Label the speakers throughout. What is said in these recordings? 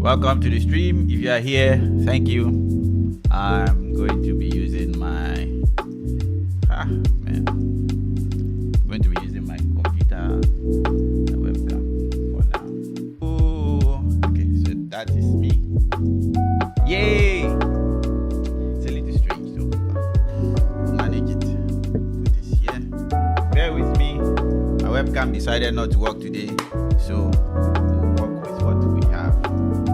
Speaker 1: Welcome to the stream. If you are here, thank you. I'm going to be using my I'm going to be using my computer webcam for now. Oh, okay, so that is me. Yay! It's a little strange though. We'll manage it. Put this here. Bear with me. My webcam decided not to work today, so we'll work with what we have.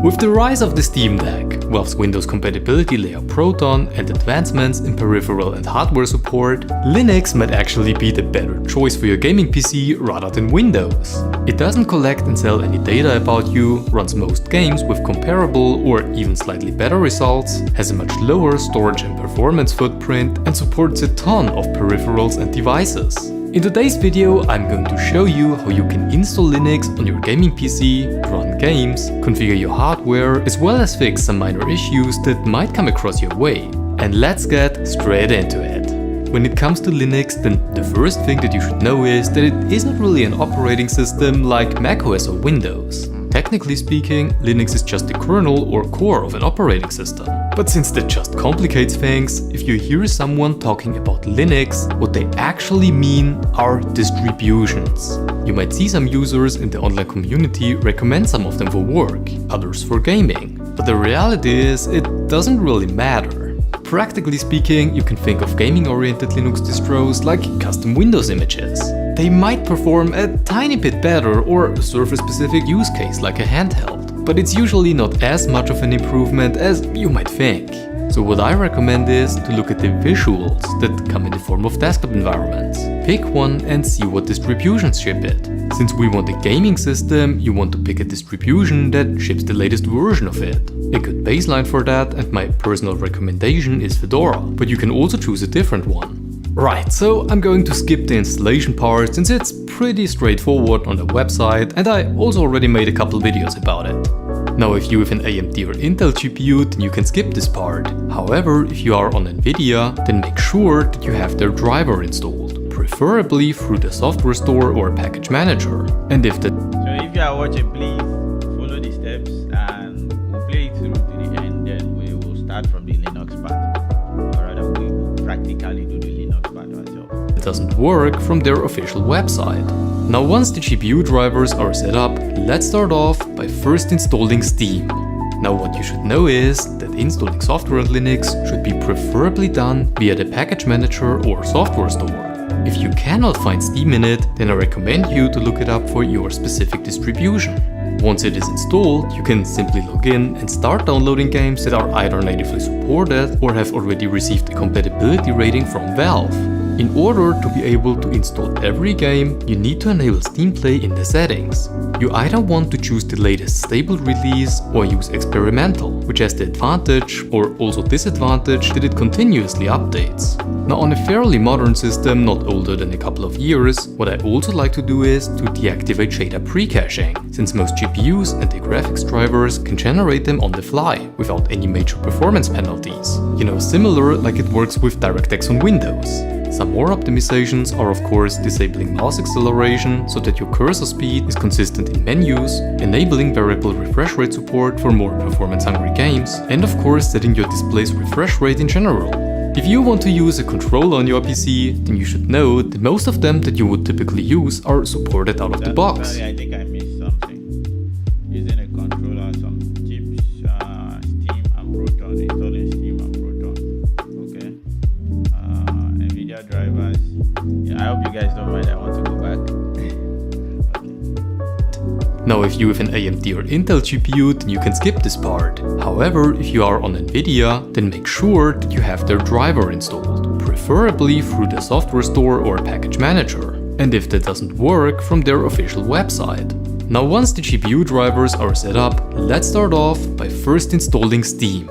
Speaker 2: With the rise of the Steam Deck, Valve's Windows compatibility layer Proton, and advancements in peripheral and hardware support, Linux might actually be the better choice for your gaming PC rather than Windows. It doesn't collect and sell any data about you, runs most games with comparable or even slightly better results, has a much lower storage and performance footprint, and supports a ton of peripherals and devices. In today's video, I'm going to show you how you can install Linux on your gaming PC, run games, configure your hardware, as well as fix some minor issues that might come across your way. And let's get straight into it. When it comes to Linux, then the first thing that you should know is that it isn't really an operating system like macOS or Windows. Technically speaking, Linux is just the kernel or core of an operating system. But since that just complicates things, if you hear someone talking about Linux, what they actually mean are distributions. You might see some users in the online community recommend some of them for work, others for gaming. But the reality is, it doesn't really matter. Practically speaking, you can think of gaming-oriented Linux distros like custom Windows images. They might perform a tiny bit better or serve a specific use case like a handheld, but it's usually not as much of an improvement as you might think. So what I recommend is to look at the visuals that come in the form of desktop environments. Pick one and see what distributions ship it. Since we want a gaming system, you want to pick a distribution that ships the latest version of it. A good baseline for that, and my personal recommendation, is Fedora, but you can also choose a different one. Right, so I'm going to skip the installation part since it's pretty straightforward on the website and I also already made a couple videos about it. Now if you have an AMD or Intel GPU, then you can skip this part. However, if you are on Nvidia, then make sure that you have their driver installed, preferably through the software store or package manager. And if the
Speaker 1: So if you are watching, please follow the steps and we'll play it through to the end, then we will start from the Linux part. Or rather, we will practically do the Linux part ourselves.
Speaker 2: It doesn't work from their official website. Now once the GPU drivers are set up, let's start off by first installing Steam. Now what you should know is that installing software on Linux should be preferably done via the package manager or software store. If you cannot find Steam in it, then I recommend you to look it up for your specific distribution. Once it is installed, you can simply log in and start downloading games that are either natively supported or have already received a compatibility rating from Valve. In order to be able to install every game, you need to enable Steam Play in the settings. You either want to choose the latest stable release or use experimental, which has the advantage or also disadvantage that it continuously updates. Now on a fairly modern system, not older than a couple of years, what I also like to do is to deactivate shader pre-caching, since most GPUs and the graphics drivers can generate them on the fly without any major performance penalties. You know, similar like it works with DirectX on Windows. Some more optimizations are of course disabling mouse acceleration so that your cursor speed is consistent in menus, enabling variable refresh rate support for more performance-hungry games, and of course setting your display's refresh rate in general. If you want to use a controller on your PC, then you should know that most of them that you would typically use are supported out of the box.
Speaker 1: Sorry, I think I missed something. Using a controller, some chips, Steam and Proton, installing Steam and Proton. Okay. Nvidia drivers. Yeah, I hope you guys don't mind. I want to go back. Okay.
Speaker 2: Now if you have an AMD or Intel GPU, then you can skip this part. However, if you are on Nvidia, then make sure that you have their driver installed, preferably through the software store or package manager. And if that doesn't work, from their official website. Now once the GPU drivers are set up, let's start off by first installing Steam.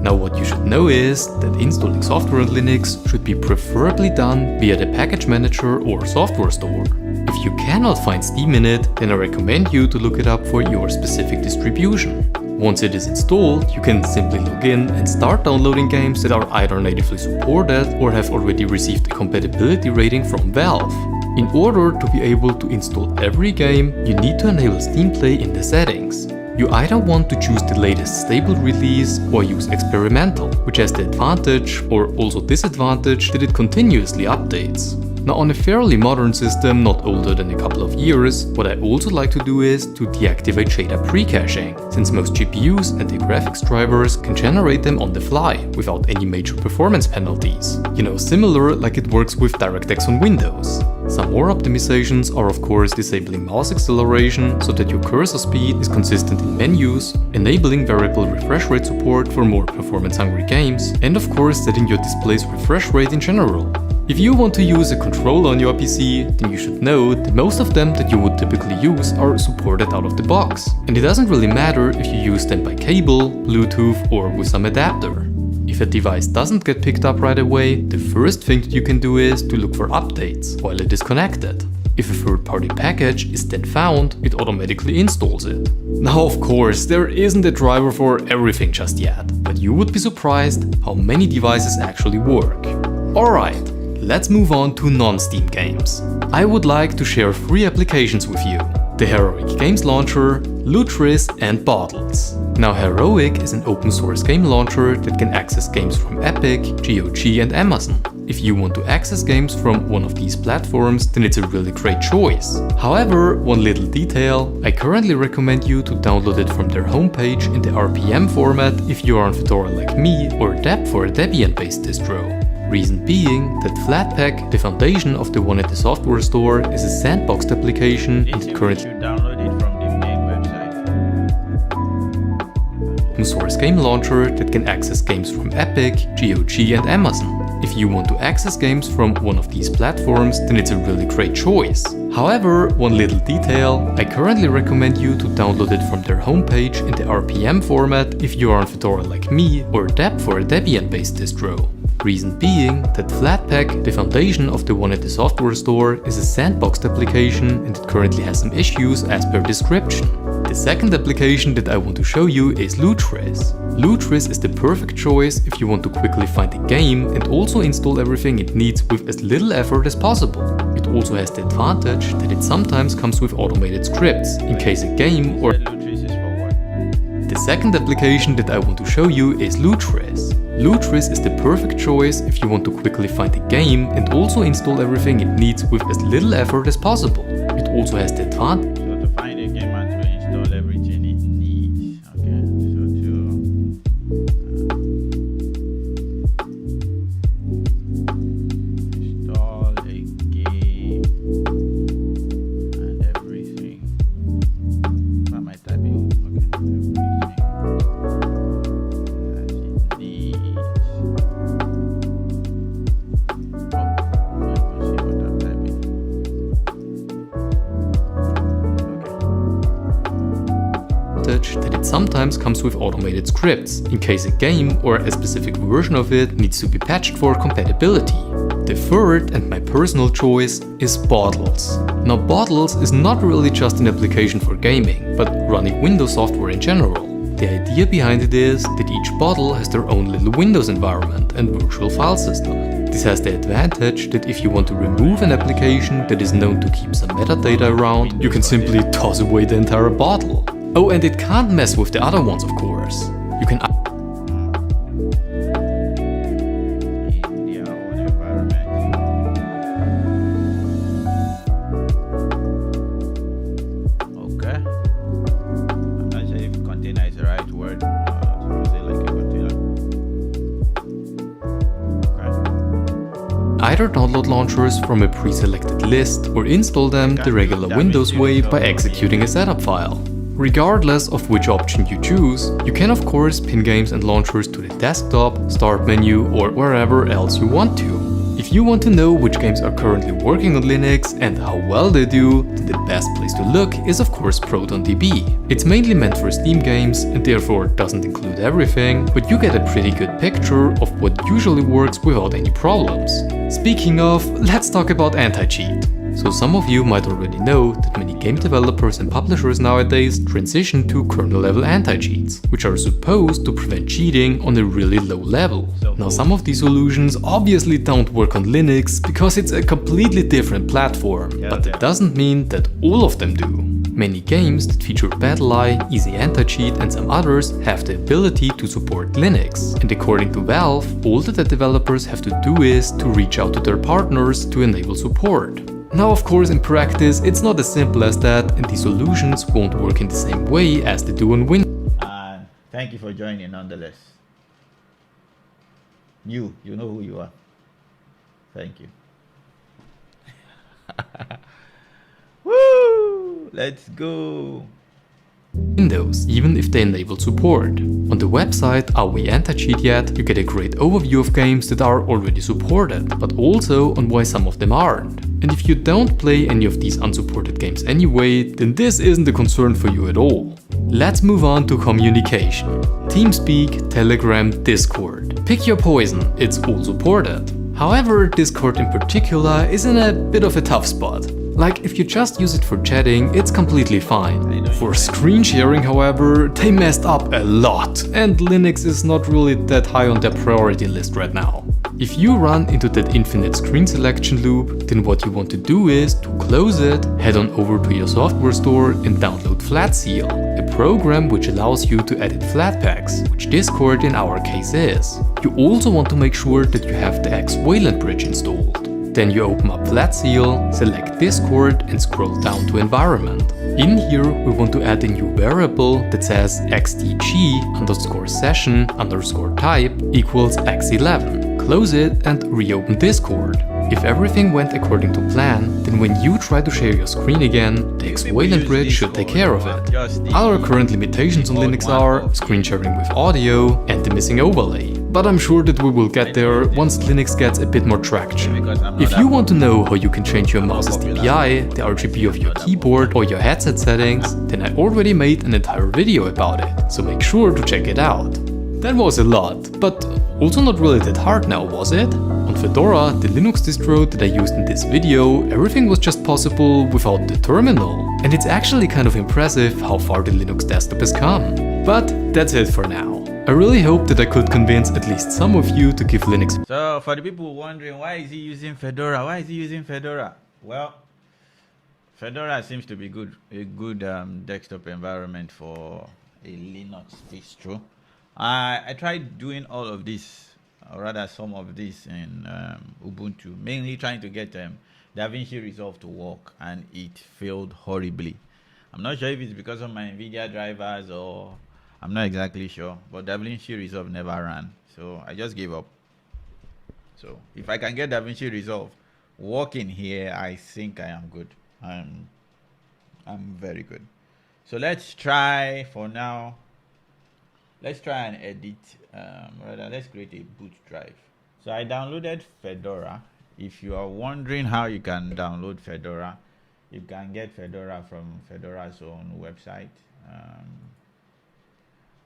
Speaker 2: Now what you should know is that installing software on Linux should be preferably done via the package manager or software store. If you cannot find Steam in it, then I recommend you to look it up for your specific distribution. Once it is installed, you can simply log in and start downloading games that are either natively supported or have already received a compatibility rating from Valve. In order to be able to install every game, you need to enable Steam Play in the settings. You either want to choose the latest stable release or use experimental, which has the advantage or also disadvantage that it continuously updates. Now, on a fairly modern system, not older than a couple of years, what I also like to do is to deactivate shader pre-caching, since most GPUs and the graphics drivers can generate them on the fly without any major performance penalties. You know, similar like it works with DirectX on Windows. Some more optimizations are of course disabling mouse acceleration so that your cursor speed is consistent in menus, enabling variable refresh rate support for more performance-hungry games, and of course setting your display's refresh rate in general. If you want to use a controller on your PC, then you should know that most of them that you would typically use are supported out of the box. And it doesn't really matter if you use them by cable, Bluetooth or with some adapter. If a device doesn't get picked up right away, the first thing that you can do is to look for updates while it is connected. If a third-party package is then found, it automatically installs it. Now of course, there isn't a driver for everything just yet, but you would be surprised how many devices actually work. Alright. Let's move on to non-Steam games. I would like to share 3 applications with you: the Heroic Games Launcher, Lutris and Bottles. Now Heroic is an open source game launcher that can access games from Epic, GOG and Amazon. If you want to access games from one of these platforms, then it's a really great choice. However, one little detail, I currently recommend you to download it from their homepage in the RPM format if you are on Fedora like me or Deb for a Debian-based distro. Reason being that Flatpak, the foundation of the one at the software store, is a sandboxed application and it currently
Speaker 1: download it from the main website.
Speaker 2: Open source game launcher that can access games from Epic, GOG and Amazon. If you want to access games from one of these platforms, then it's a really great choice. However, one little detail, I currently recommend you to download it from their homepage in the RPM format if you are on Fedora like me or Deb for a Debian-based distro. Reason being that Flatpak, the foundation of the one at the software store, is a sandboxed application and it currently has some issues as per description. The second application that I want to show you is Lutris. Lutris is the perfect choice if you want to quickly find a game and also install everything it needs with as little effort as possible. It also has the advantage that it sometimes comes with automated scripts in case a game or
Speaker 1: Lutris is for what?
Speaker 2: The second application that I want to show you is Lutris. Lutris is the perfect choice if you want to quickly find a game and also install everything it needs with as little effort as possible. It also has the advantage.
Speaker 1: So to find a game and to install everything it needs. Okay, so to install a game and everything. What am I typing? Okay, everything.
Speaker 2: That it sometimes comes with automated scripts, in case a game or a specific version of it needs to be patched for compatibility. The third and my personal choice is Bottles. Now Bottles is not really just an application for gaming, but running Windows software in general. The idea behind it is that each bottle has their own little Windows environment and virtual file system. This has the advantage that if you want to remove an application that is known to keep some metadata around, you can simply toss away the entire bottle. Oh, and it can't mess with the other ones, of course. You can
Speaker 1: In their own environment. Okay. I'm not sure if container is the right word. Suppose they like a container. Okay.
Speaker 2: either download launchers from a pre-selected list or install them the regular Windows way by executing a setup file. Regardless of which option you choose, you can of course pin games and launchers to the desktop, start menu or wherever else you want to. If you want to know which games are currently working on Linux and how well they do, then the best place to look is of course ProtonDB. It's mainly meant for Steam games and therefore doesn't include everything, but you get a pretty good picture of what usually works without any problems. Speaking of, let's talk about anti-cheat. So some of you might already know that many game developers and publishers nowadays transition to kernel-level anti-cheats, which are supposed to prevent cheating on a really low level. Now some of these solutions obviously don't work on Linux because it's a completely different platform, but that doesn't mean that all of them do. Many games that feature BattlEye, Easy Anti-Cheat and some others have the ability to support Linux. And according to Valve, all that the developers have to do is to reach out to their partners to enable support. Now of course in practice it's not as simple as that, and these solutions won't work in the same way as they do on Windows.
Speaker 1: Thank you for joining nonetheless. You know who you are. Thank you. Woo! Let's go.
Speaker 2: Windows, even if they enable support. On the website Are We Anti-Cheat Yet? You get a great overview of games that are already supported, but also on why some of them aren't. And if you don't play any of these unsupported games anyway, then this isn't a concern for you at all. Let's move on to communication. TeamSpeak, Telegram, Discord. Pick your poison, it's all supported. However, Discord in particular is in a bit of a tough spot. Like, if you just use it for chatting, it's completely fine. For screen sharing, however, they messed up a lot, and Linux is not really that high on their priority list right now. If you run into that infinite screen selection loop, then what you want to do is to close it, head on over to your software store and download Flatseal, a program which allows you to edit Flatpaks, which Discord in our case is. You also want to make sure that you have the X Wayland bridge installed. Then you open up Flatseal, select Discord and scroll down to Environment. In here we want to add a new variable that says xdg_session_type equals x11. Close it and reopen Discord. If everything went according to plan, then when you try to share your screen again, the X Wayland bridge should take care of it. Our current limitations on Linux are screen sharing with audio and the missing overlay. But I'm sure that we will get there once Linux gets a bit more traction. If you want to know how you can change your mouse's DPI, the RGB of your keyboard or your headset settings, then I already made an entire video about it, so make sure to check it out. That was a lot, but also not really that hard now, was it? On Fedora, the Linux distro that I used in this video, everything was just possible without the terminal. And it's actually kind of impressive how far the Linux desktop has come. But that's it for now. I really hope that I could convince at least some of you to give Linux.
Speaker 1: So for the people wondering, why is he using Fedora? Why is he using Fedora? Well, Fedora seems to be a good desktop environment for a Linux distro. I tried doing all of this, or rather some of this in Ubuntu, mainly trying to get DaVinci Resolve to work, and it failed horribly. I'm not sure if it's because of my NVIDIA drivers or I'm not exactly sure, but DaVinci Resolve never ran, so I just gave up. So if I can get DaVinci Resolve working here, I think I am good. I'm very good. So let's try for now. Let's try and edit, rather let's create a boot drive. So I downloaded Fedora. If you are wondering how you can download Fedora, you can get Fedora from Fedora's own website.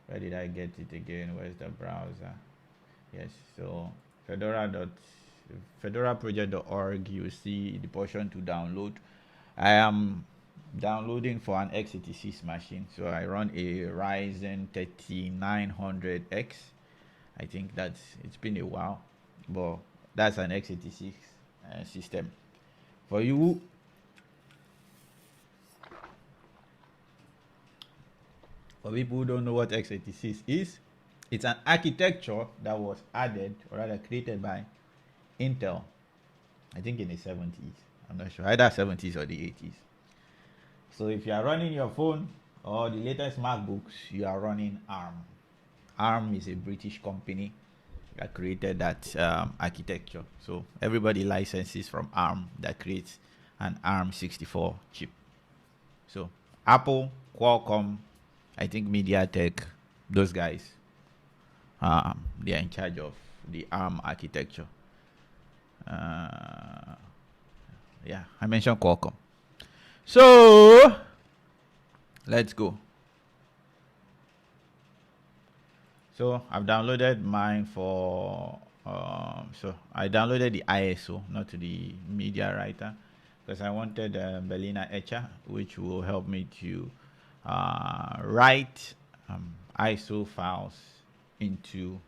Speaker 1: Where did I get it again? Where's the browser? Yes, so fedoraproject.org, you see the portion to download. I am downloading for an x86 machine, so I run a Ryzen 3900X. I think it's been a while, but that's an x86 system. For you for people who don't know what x86 is, it's an architecture that was added, or rather created by Intel, I think in the 70s. I'm not sure, either 70s or the 80s. So if you are running your phone or the latest MacBooks, you are running ARM. ARM is a British company that created that architecture. So everybody licenses from ARM that creates an ARM64 chip. So Apple, Qualcomm, I think MediaTek, those guys, they are in charge of the ARM architecture. Yeah, I mentioned Qualcomm. So let's go. So I've downloaded mine for so I downloaded the ISO, not the media writer, because I wanted Berliner Etcher, which will help me to write ISO files into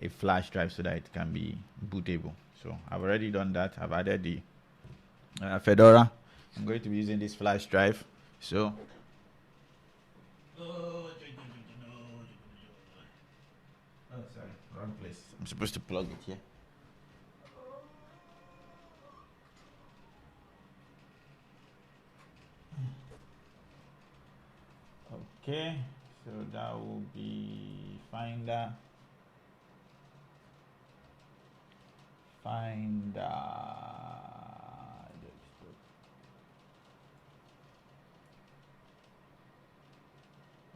Speaker 1: a flash drive so that it can be bootable. So I've already done that. I've added the Fedora. I'm going to be using this flash drive. So oh, sorry, wrong place. I'm supposed to plug it here. Okay, so that will be Finder.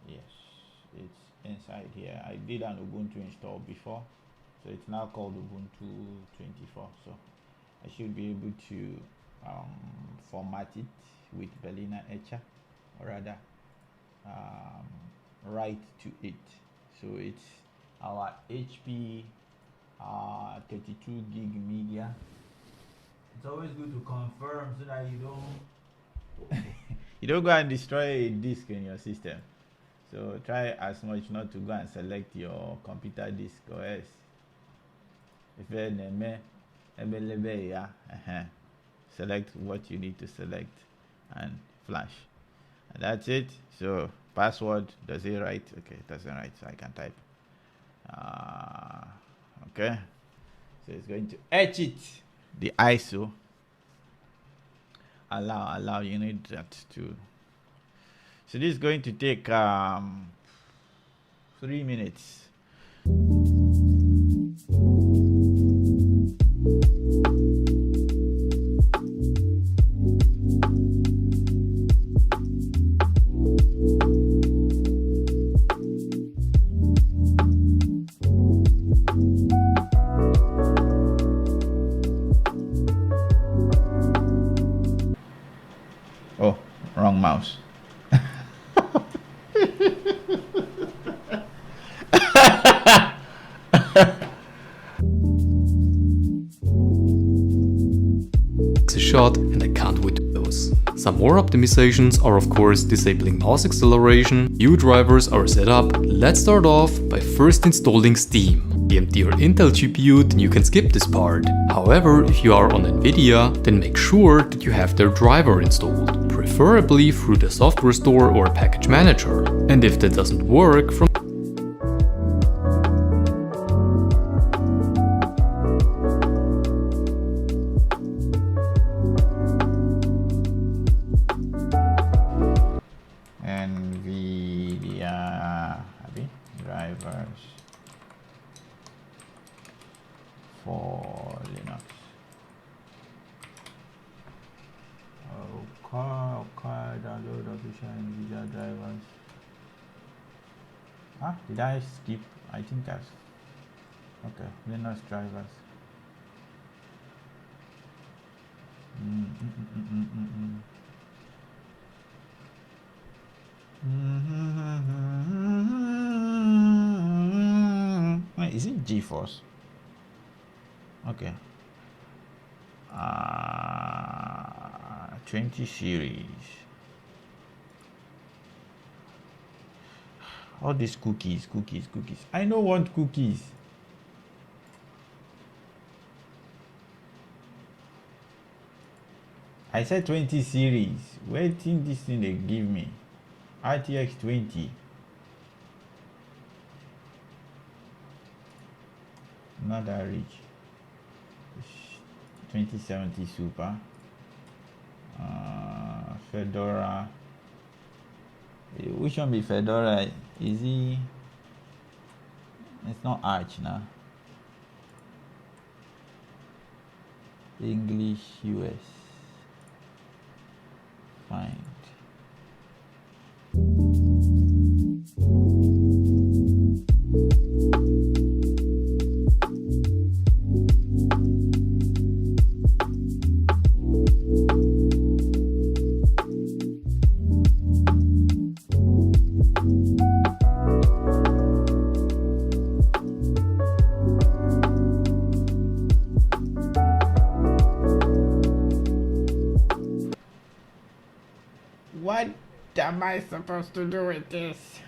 Speaker 1: Yes, it's inside here. I did an Ubuntu install before, so it's now called Ubuntu 24. So I should be able to format it with Berliner Etcher, or rather write to it. So it's our HP 32 gig media. It's always good to confirm so that you don't you don't go and destroy a disk in your system. So try as much not to go and select your computer disk OS. Select what you need to select and flash. And that's it. So password, does it write? Okay, it doesn't write, so I can type. Okay, so it's going to etch it. The ISO. Allow, you need that too. So this is going to take 3 minutes. Oh, wrong mouse.
Speaker 2: A shot, and I can't wait to those. Some more optimizations are of course disabling mouse acceleration, new drivers are set up. Let's start off by first installing Steam. AMD or Intel GPU, then you can skip this part. However, if you are on Nvidia, then make sure that you have their driver installed, preferably through the software store or package manager. And if that doesn't work, from
Speaker 1: NVIDIA drivers for Linux. Okay, download official NVIDIA drivers. Did I skip? I think I've. Okay, Linux drivers. Wait, is it GeForce? Okay. 20 series. All these cookies. I don't want cookies. I said 20 series. Where do you think this thing they give me? RTX 20. Not that rich. 2070 Super. Fedora. Which one be Fedora? Is he? It's not Arch now. English US. Find. What am I supposed to do with this?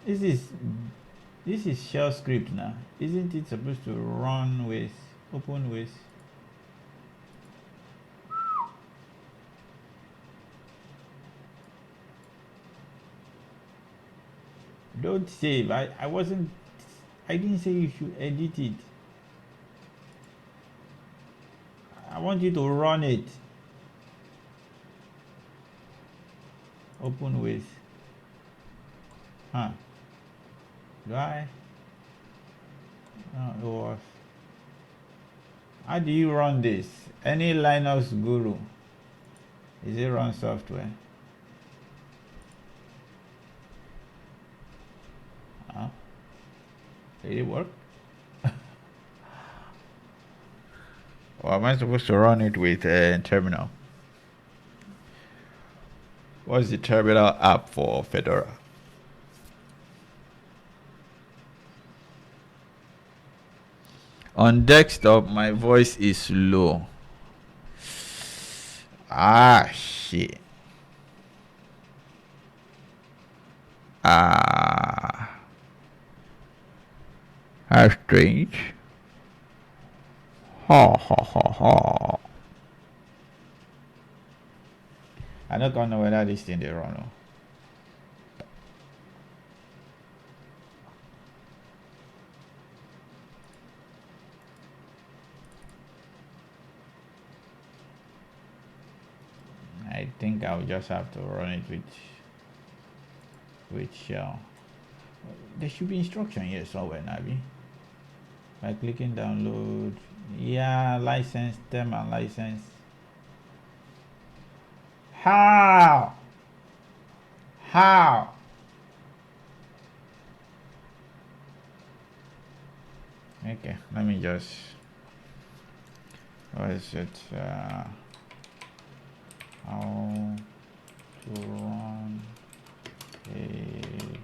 Speaker 1: This is shell script now. Isn't it supposed to run with open with? Don't save. I wasn't. I didn't say you should edit it. I want you to run it. Open with. Huh? Do I? No, it was. How do you run this? Any Linux guru? Is it run software? Huh? Did it work? Or am I supposed to run it with a terminal? What's the terminal app for Fedora? On desktop, my voice is low. Ah, shit. Ah. How strange. Ha ha ha ha. I don't know whether this thing they run or. I think I'll just have to run it with shell. There should be instruction here somewhere, Nabi. By clicking download, yeah, license, term and license. How? Okay, let me just. What is it? How to run a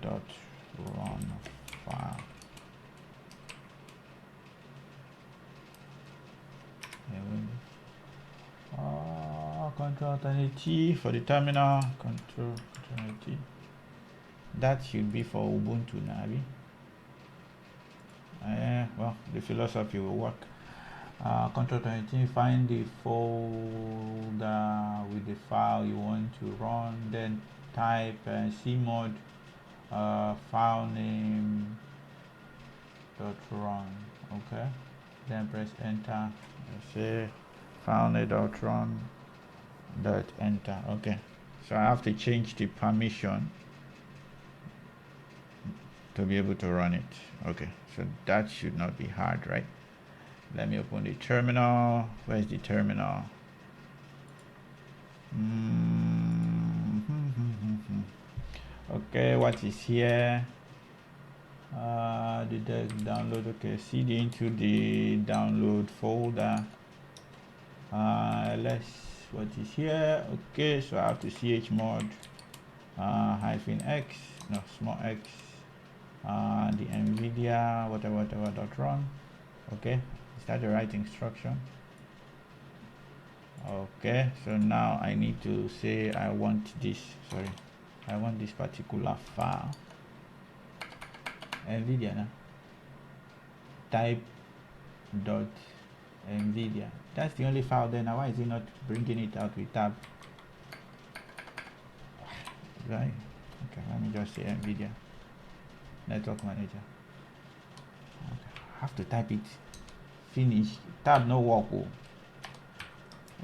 Speaker 1: .run file. Control T for the terminal. Control T. That should be for Ubuntu, Nabi. Well, the philosophy will work. Control T, find the folder with the file you want to run, then type cmod file name .run. Okay, then press enter. Say file name .run enter. Okay, so I have to change the permission to be able to run it. Okay, so that should not be hard, right? Let me open the terminal. Where's the terminal? Okay, what is here? The download. Okay, cd into the download folder. What is here? Okay, so I have to chmod -x, no, small x, the NVIDIA whatever .run. Okay, is that the right instruction? Okay, so now I need to say I want this particular file. NVIDIA now. Type .nvidia. That's the only file there. Now why is it not bringing it out with tab? Right. Okay, let me just say NVIDIA network manager. Okay. I have to type it. Finish. Tab no work. Oh.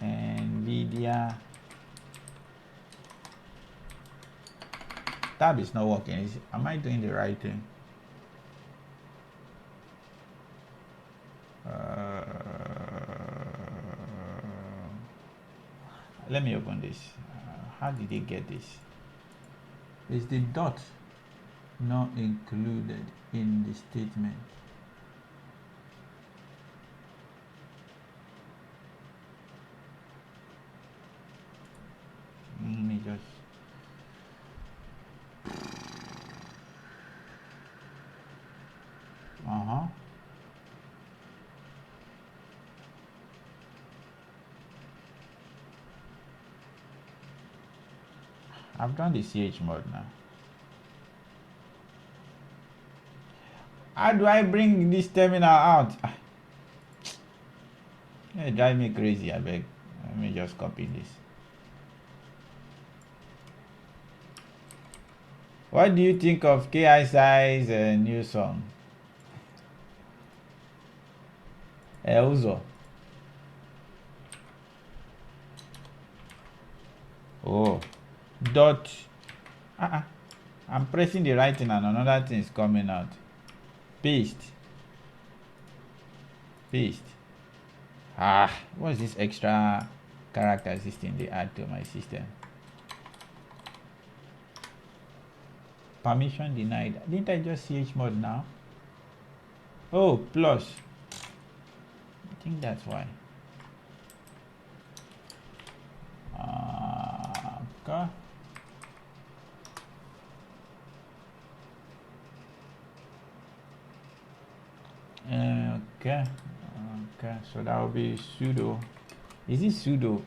Speaker 1: NVIDIA. Tab is not working. Am I doing the right thing? Let me open this. How did they get this? Is the dot not included in the statement? Let me just. I've done the chmod now. How do I bring this terminal out? It drive me crazy, I beg. Let me just copy this. What do you think of KSI's new song? Uzo. Oh, dot. I'm pressing the right thing and another thing is coming out. Paste. Paste. What's this extra character system they add to my system? Permission denied. Didn't I just chmod now? Oh, plus. I think that's why. Okay. Okay, so that will be sudo. Is it sudo?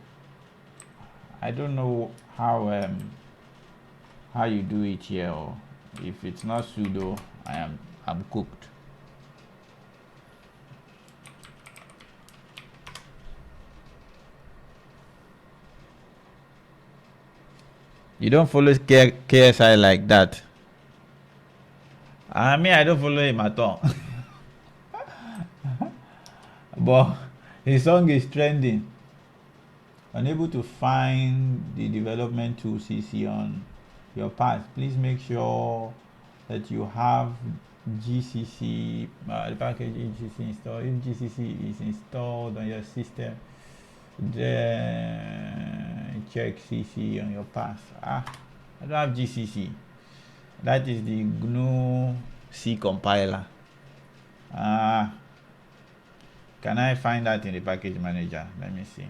Speaker 1: I don't know how you do it here, or if it's not sudo, I'm cooked. You don't follow KSI like that. I mean, I don't follow him at all. But his song is trending. Unable to find the development tool CC on your path. Please make sure that you have GCC, the package GCC installed. If GCC is installed on your system, then check CC on your path. I don't have GCC. That is the GNU C compiler. Can I find that in the package manager? Let me see.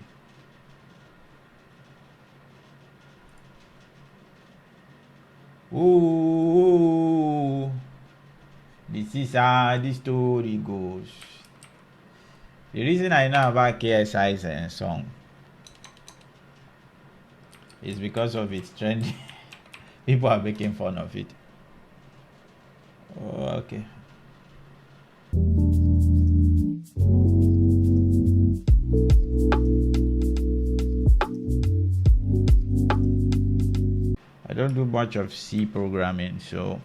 Speaker 1: Ooh, this is how the story goes. The reason I know about KSI's song is because of its trending. People are making fun of it. Oh, okay. I don't do much of C programming, so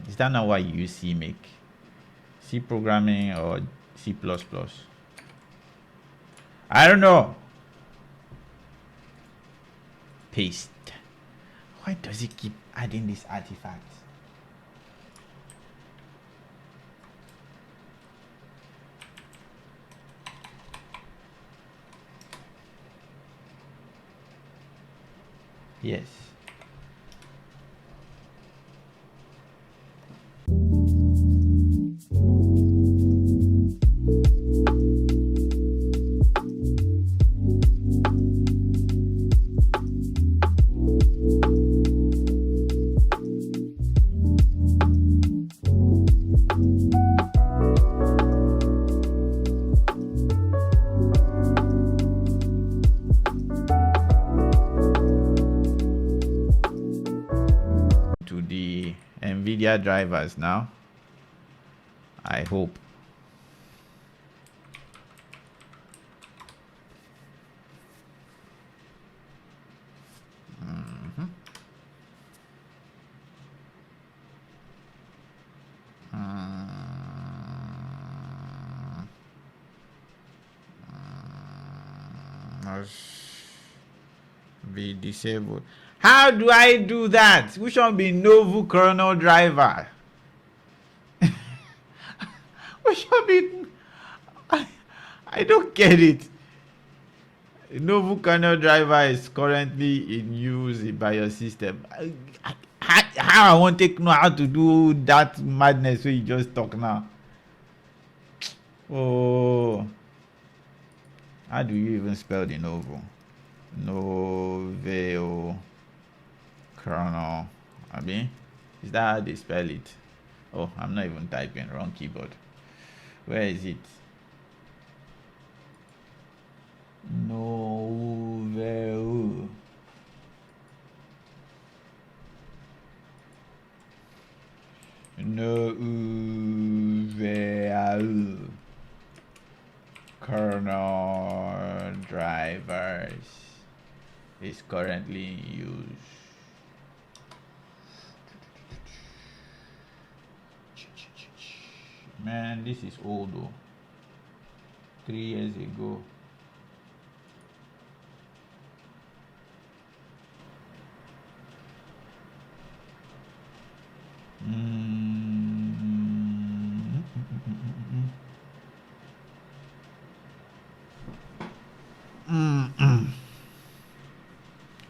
Speaker 1: is that not why you use CMake? C programming or C++? I don't know. Paste. Why does it keep adding these artifacts? Yes. NVIDIA drivers now, I hope. Must be disabled. How do I do that? Which one be Novo kernel driver? Which one be? I don't get it. Novo kernel driver is currently in use by your system. How I want to know how to do that madness where you just talk now? Oh, how do you even spell the Novo? Noveo kernel. I mean, is that how they spell it? Oh, I'm not even typing, wrong keyboard. Where is it? Noveo. Noveo kernel drivers is currently in use. Man, this is old though. 3 years ago.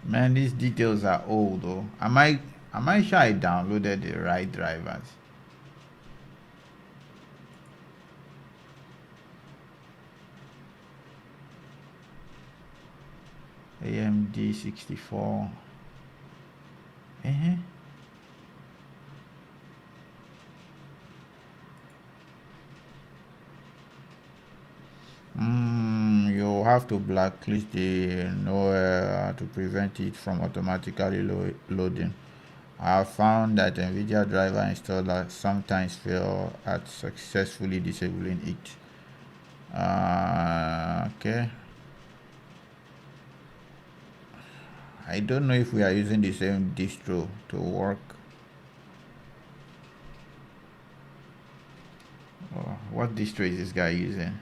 Speaker 1: Man, these details are old though. Am I sure I downloaded the right drivers? AMD 64. You have to blacklist the nowhere to prevent it from automatically loading. I have found that NVIDIA driver installer sometimes fail at successfully disabling it. Okay. I don't know if we are using the same distro to work. What distro is this guy using?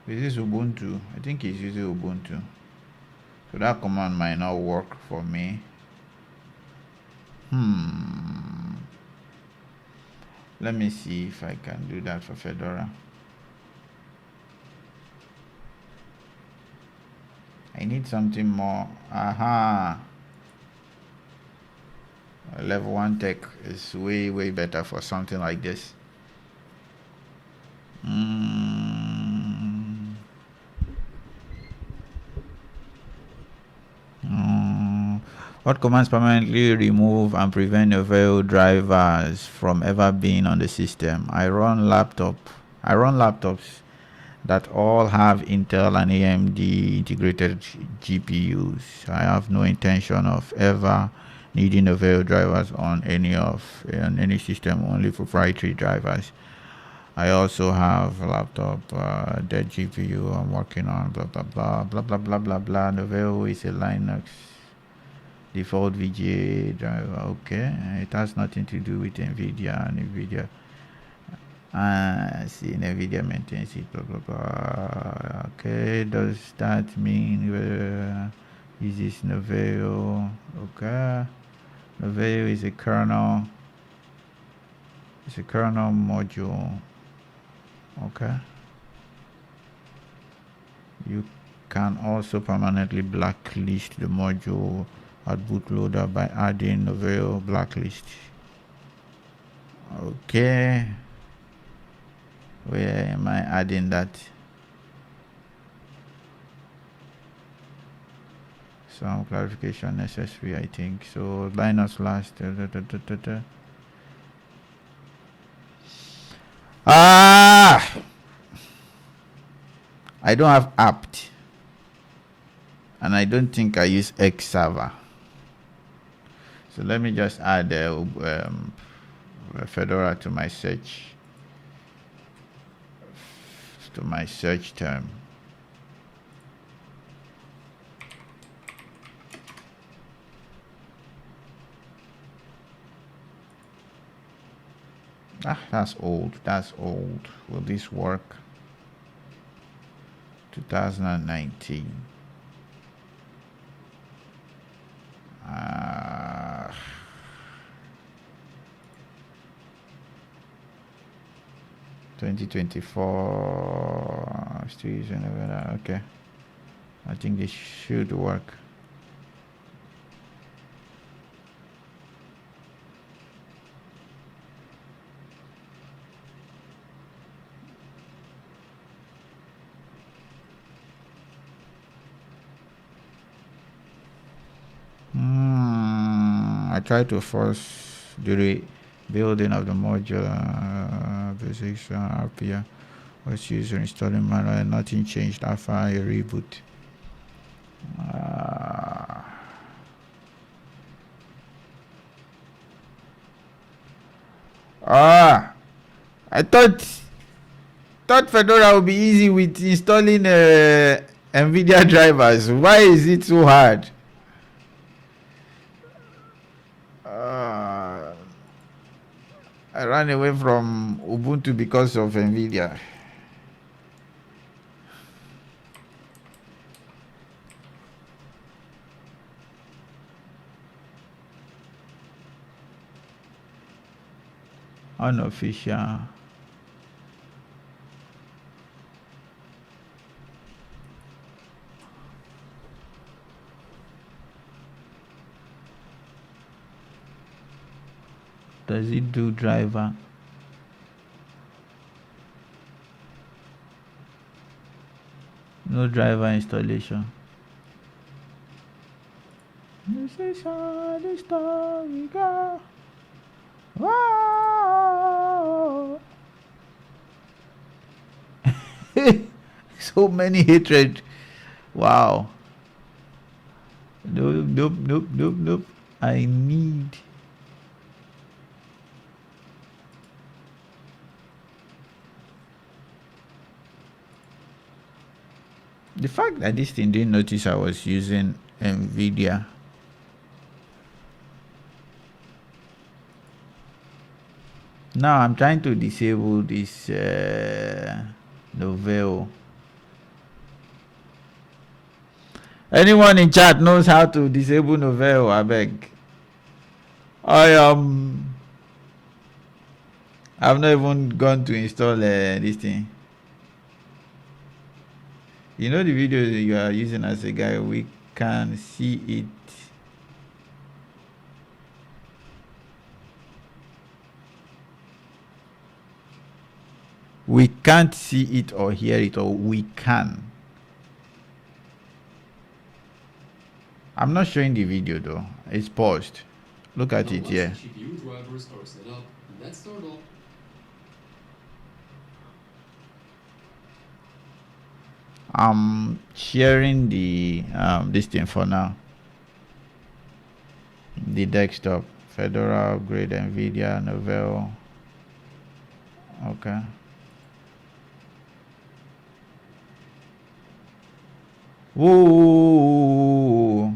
Speaker 1: Is this Ubuntu? I think he's using Ubuntu. So that command might not work for me. Let me see if I can do that for Fedora. I need something more. Level 1 tech is way better for something like this. What commands permanently remove and prevent Novell drivers from ever being on the system? I run laptops that all have Intel and AMD integrated GPUs. I have no intention of ever needing Novell drivers on any system, only proprietary drivers. I also have a laptop, dead GPU I'm working on, blah blah blah blah blah blah blah blah. Novell is a Linux default VGA driver. Okay, it has nothing to do with NVIDIA and NVIDIA. See, NVIDIA maintains it, blah blah blah. Okay, does that mean is this Novell? Okay, Novell is a kernel. It's a kernel module. Okay. You can also permanently blacklist the module at bootloader by adding Novell blacklist. Okay. Where am I adding that? Some clarification necessary, I think. So Linux last. I don't have apt, and I don't think I use X server. So let me just add Fedora to my search term. That's old. Will this work? 2019. Uh, 2024. Still using it. Okay. I think this should work. I tried to force the building of the module basics RPA was user installing manually. Nothing changed after a reboot. I thought thought Fedora would be easy with installing NVIDIA drivers. Why is it so hard? I ran away from Ubuntu because of NVIDIA. Unofficial. Does it do driver? No driver installation. This is how the story goes. Wow. So many hatred. Wow. Nope. I need. The fact that this thing didn't notice I was using NVIDIA. Now I'm trying to disable this Novell. Anyone in chat knows how to disable Novell, I beg. I've not even gone to install this thing. You know the video that you are using as a guy, we can see it. We can't see it or hear it, or we can. I'm not showing the video though. It's paused. Look at it here.
Speaker 2: GPU drivers are set up. Let's start off.
Speaker 1: I'm sharing the this thing for now. The desktop, Fedora upgrade, NVIDIA, Novell. Okay. Whoa.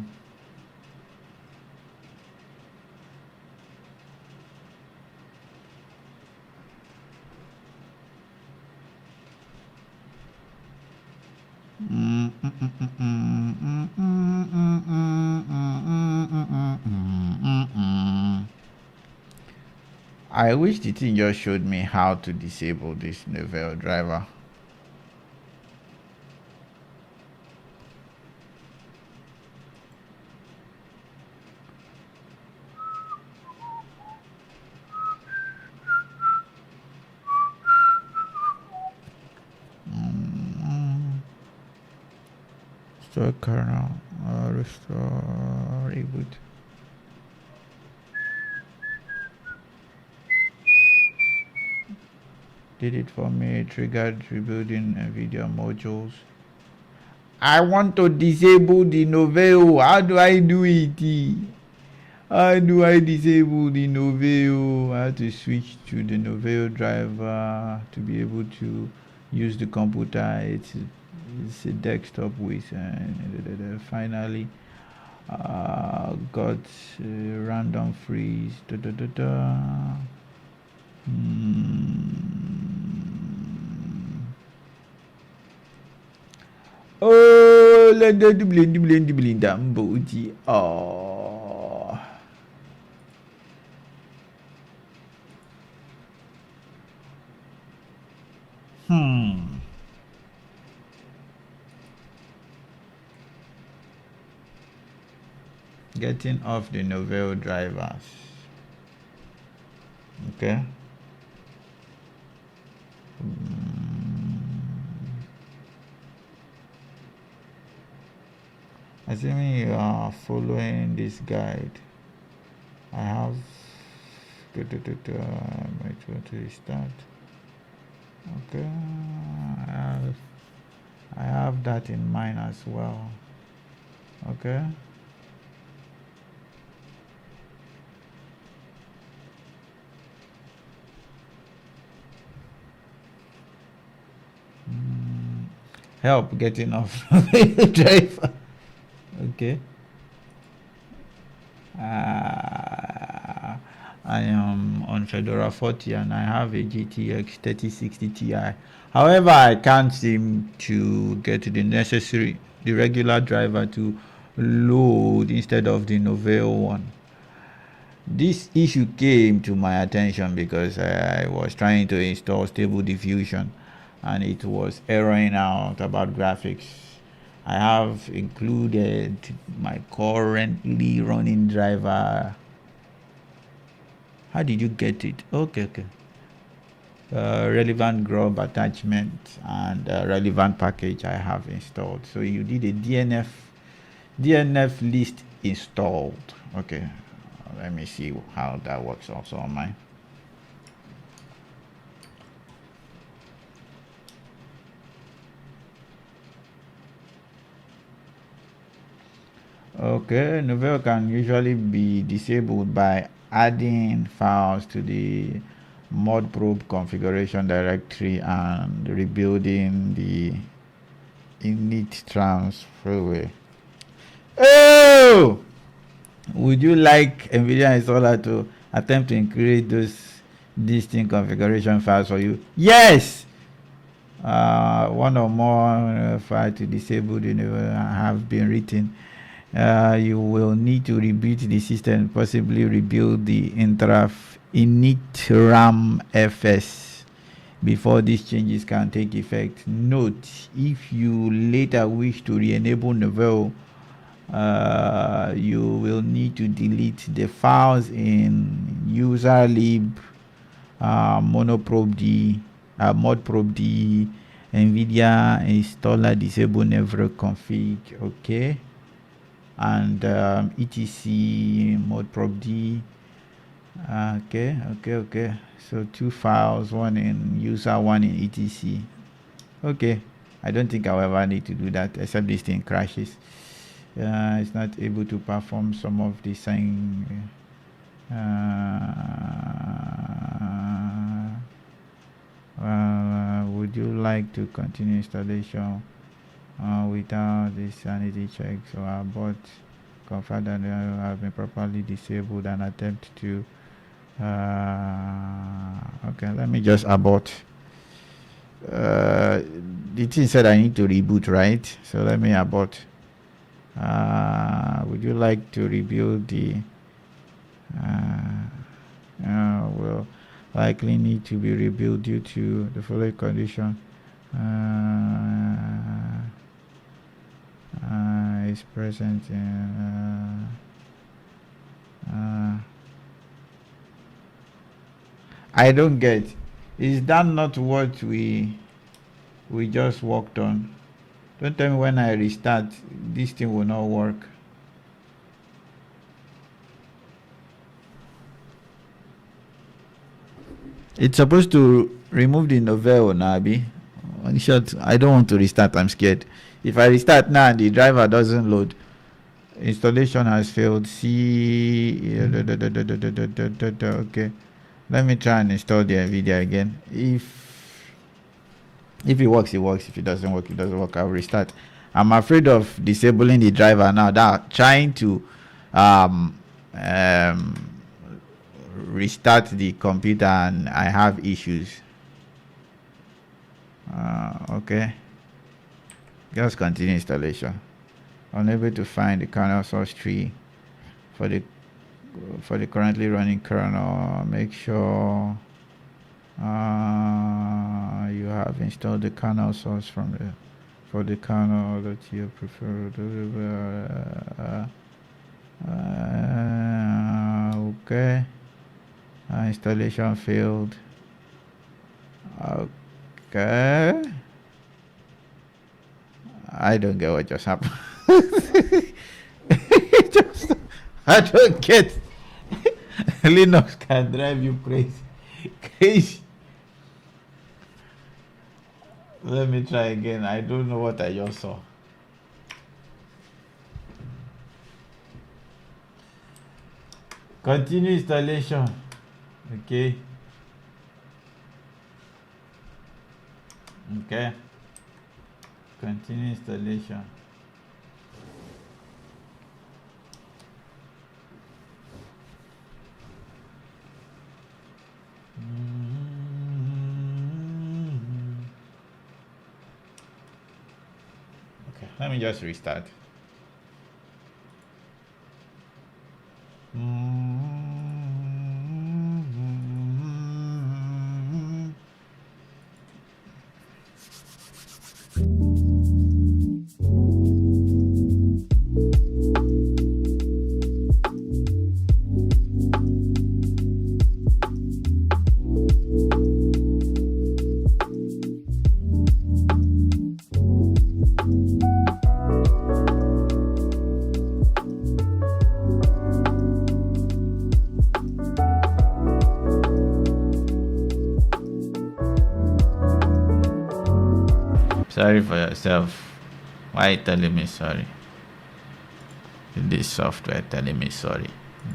Speaker 1: I wish the thing just showed me how to disable this Novell driver. Restore kernel, restore reboot. Did it for me, triggered rebuilding NVIDIA modules. I want to disable the Novell. How do I do it? How do I disable the Novell? I have to switch to the Novell driver to be able to use the computer. It's a desktop with finally got random freeze. Oh, let the blend booty. Oh. Getting off the Novell drivers. Okay. Assuming you are following this guide, I have make sure to restart. Okay, I have that in mind as well. Okay. help getting off Noveo driver. Okay. I am on Fedora 40 and I have a GTX 3060 Ti. However, I can't seem to get the regular driver to load instead of the Noveo one. This issue came to my attention because I was trying to install Stable Diffusion and it was erroring out about graphics. I have included my currently running driver. How did you get it? Okay. Relevant grub attachment and relevant package I have installed. So you did a DNF list installed. Okay, let me see how that works also on mine. Okay, Noveo can usually be disabled by adding files to the modprobe configuration directory and rebuilding the init transferway. Oh! Would you like NVIDIA installer to attempt to create those distinct configuration files for you? Yes! One or more files to disable the have been written. You will need to reboot the system, possibly rebuild the init RAM FS before these changes can take effect. Note, if you later wish to re-enable Noveo, you will need to delete the files in userlib modprobe-d NVIDIA installer disable Noveo config. Okay. And etc modprobe-d. Okay. So 2 files, one in user, one in etc. Okay, I don't think I'll ever need to do that except this thing crashes. It's not able to perform some of the same. Would you like to continue installation without the sanity checks or abort? Confirm that they have been properly disabled and attempt to. Okay, let me just abort. The thing said I need to reboot, right? So let me abort. Would you like to rebuild the will likely need to be rebuilt due to the following condition is present in I don't get. Is that not what we just worked on? Don't tell me when I restart this thing will not work. It's supposed to remove the Noveo, Nabi. In short, I don't want to restart. I'm scared. If I restart now and the driver doesn't load, installation has failed. See, okay. Let me try and install the NVIDIA again. If it works, it works. If it doesn't work, it doesn't work. I'll restart. I'm afraid of disabling the driver now. That trying to restart the computer and I have issues. Okay. Just continue installation. Unable to find the kernel source tree for the currently running kernel. Make sure you have installed the kernel source for the kernel that you prefer. Okay. Installation failed. Okay. I don't get what just happened. I don't get. Linux can drive you crazy. Let me try again. I don't know what I just saw. Continue installation. Okay. Continue installation. Okay, let me just restart. Sorry for yourself. Why are you telling me sorry? This software telling me sorry.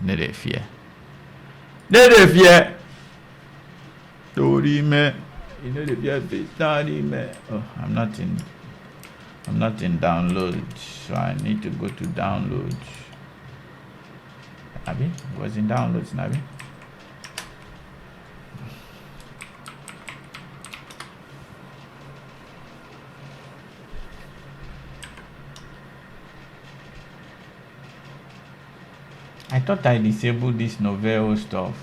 Speaker 1: No dey fear. No dey fear. Sorry, man. You know the fear face. Sorry, man. Oh, I'm not in download, so I need to go to download. Abi, it was in downloads, Nabi. I thought I disabled this Novell stuff.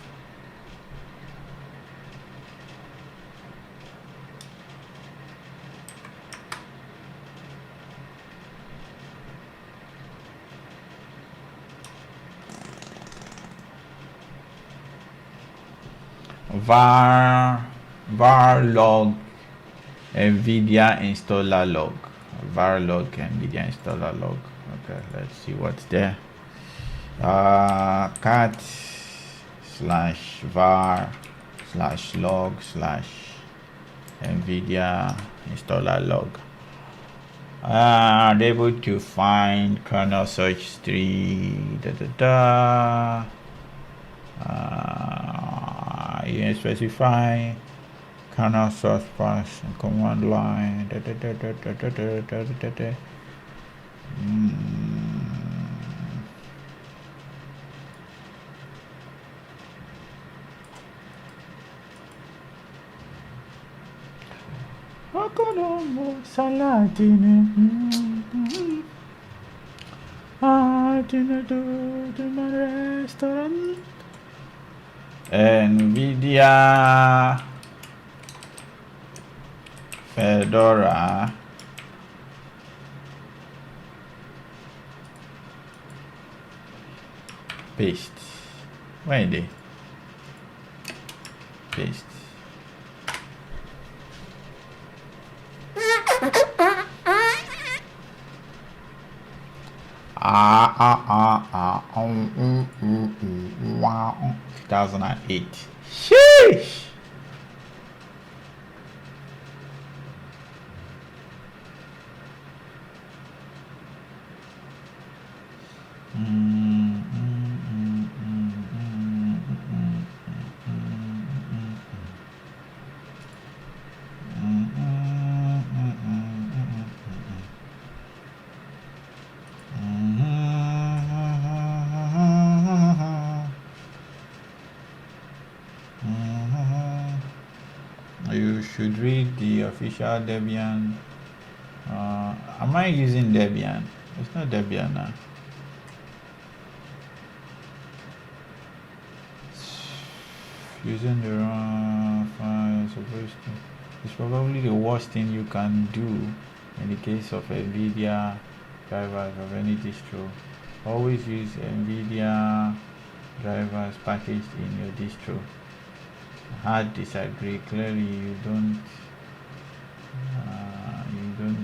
Speaker 1: var log NVIDIA installer log. Var log NVIDIA installer log. Okay, let's see what's there. Cat /var/log/NVIDIA installer log. Able to find kernel search 3 you specify kernel source path and command line restaurant. NVIDIA Fedora paste. Where are they? Paste. Wow. 2008. Sheesh. You should read the official Debian. Am I using Debian? It's not Debian now. Using the wrong file supposed to. It's probably the worst thing you can do in the case of NVIDIA drivers of any distro. Always use NVIDIA drivers packaged in your distro. Hard disagree. Clearly, you don't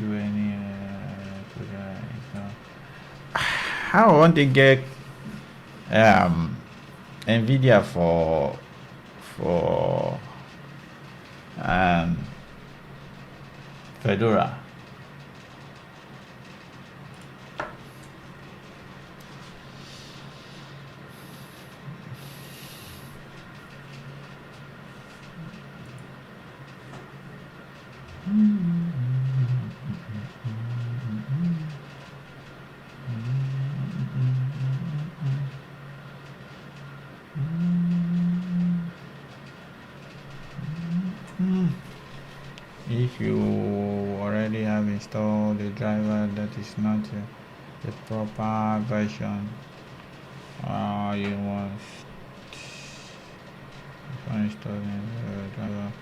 Speaker 1: do any. How I want to get NVIDIA for Fedora. If you already have installed a driver that is not the proper version, you must install a driver.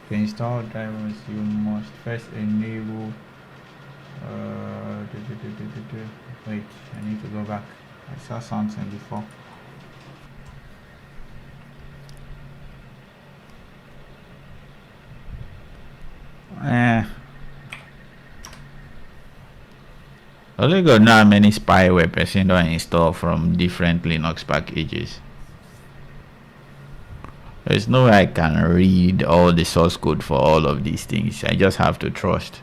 Speaker 1: To install drivers, you must first enable. Wait, I need to go back. I saw something before. Only got now many spyware person don't install from different Linux packages. There's no way I can read all the source code for all of these things. I just have to trust.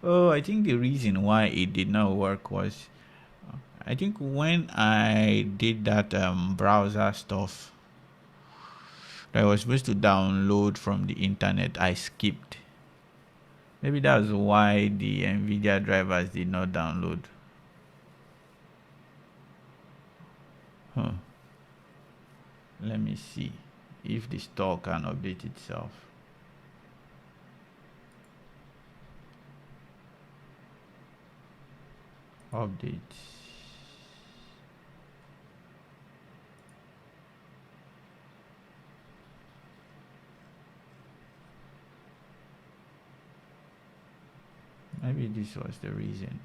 Speaker 1: Oh, I think the reason why it did not work was I think when I did that browser stuff that I was supposed to download from the internet, I skipped. Maybe that's why the NVIDIA drivers did not download. Let me see if the store can update itself. Update. Maybe this was the reason.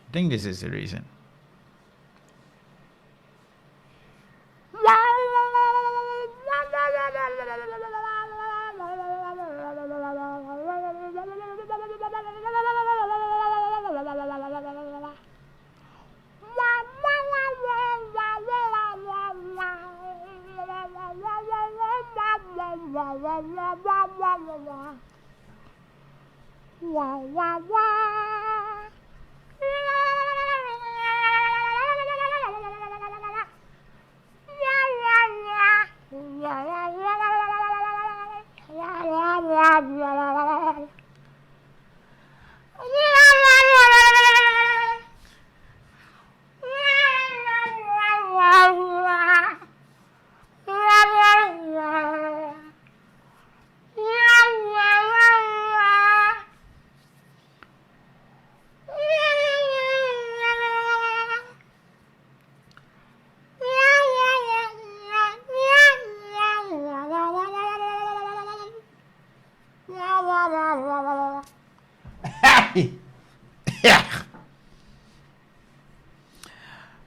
Speaker 1: I think this is the reason.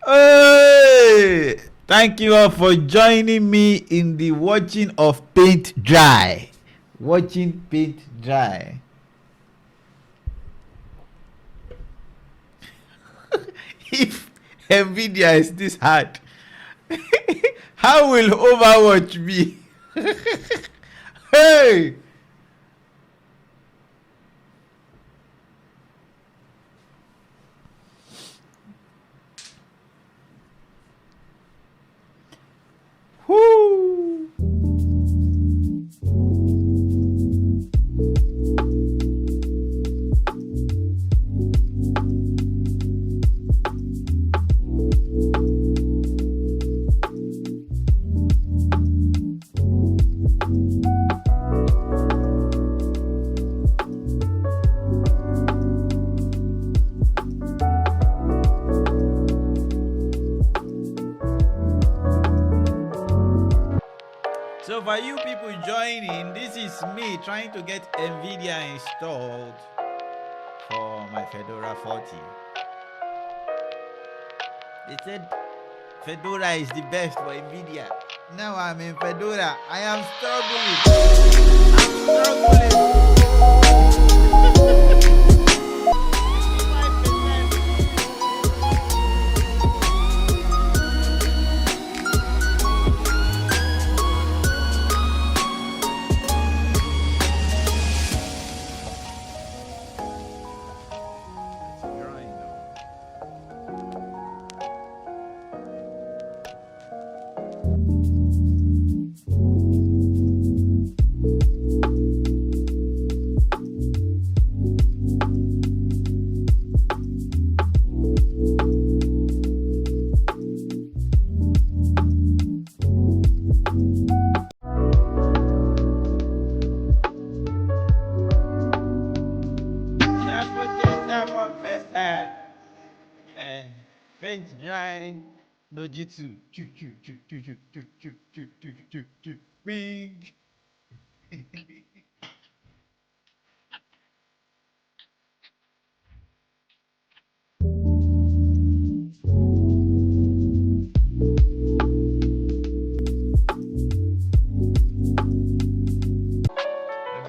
Speaker 1: Hey, thank you all for joining me in the watching of paint dry. Watching paint dry. If NVIDIA is this hard, how will Overwatch be? Hey! Woo! So for you people joining, this is me trying to get NVIDIA installed for my Fedora 40. They said Fedora is the best for NVIDIA. Now I'm in Fedora. I am struggling. Nojitsu. Big. Maybe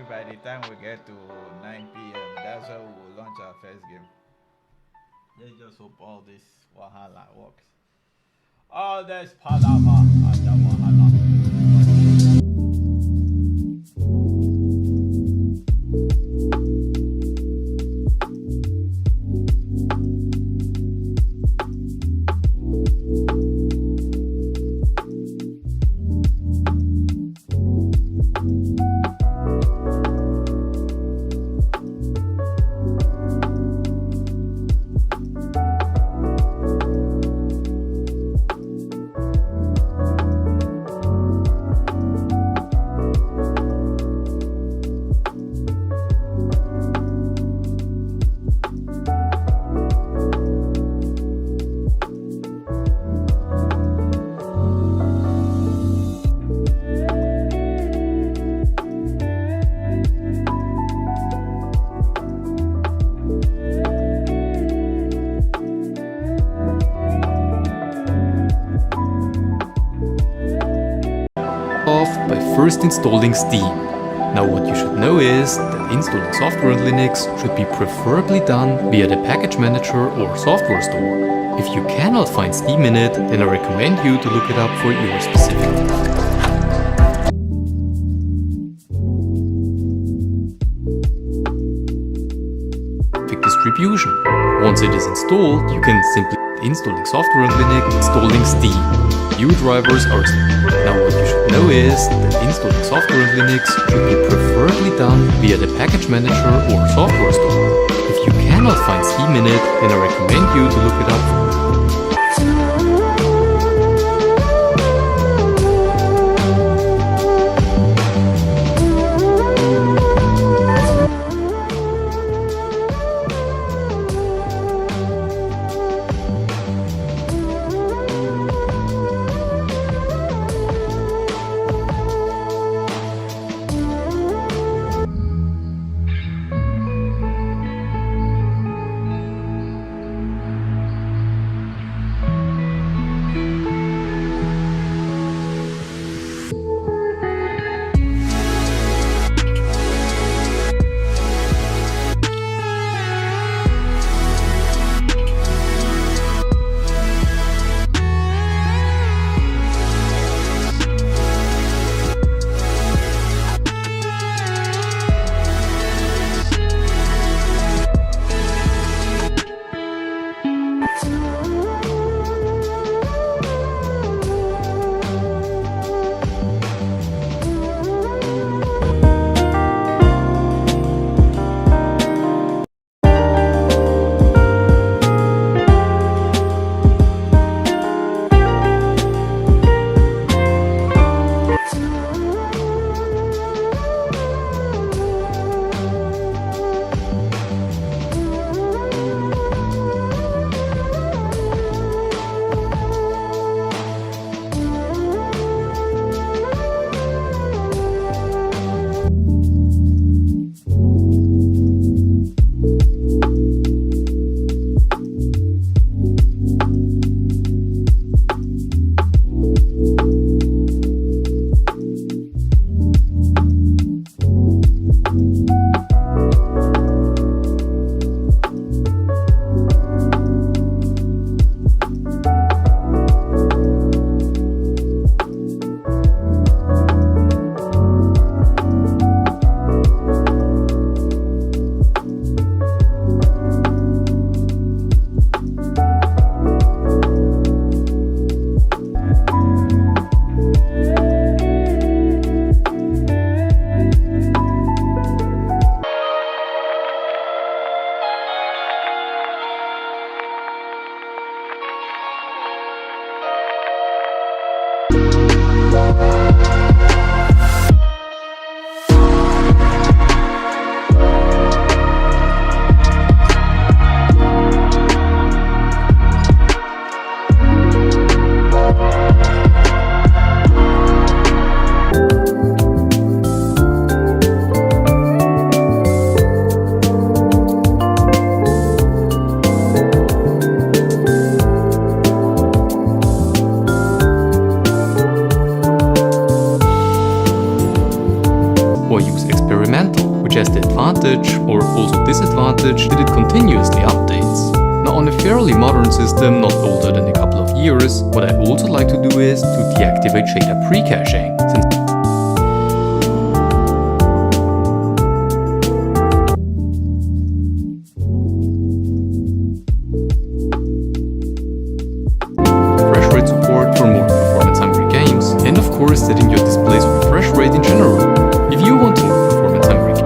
Speaker 1: by the time we get to 9 p.m., that's when we will launch our first game. Let's just hope all this wahala works. All this palava and the wahala.
Speaker 2: Off by first installing Steam. Now what you should know is that installing software on Linux should be preferably done via the package manager or software store. If you cannot find Steam in it, then I recommend you to look it up for your specific distribution. Once it is installed, you can simply installing software on Linux, installing Steam. New drivers are Now what you should know is that installing software on Linux should be preferably done via the package manager or software store. If you cannot find Steam in it, then I recommend you to look it up. advantage or also disadvantage that it continuously updates. Now on a fairly modern system, not older than a couple of years, what I also like to do is to deactivate shader pre-caching. Refresh rate support for more performance-hungry games, and of course setting your display's refresh rate in general. If you want more performance-hungry games,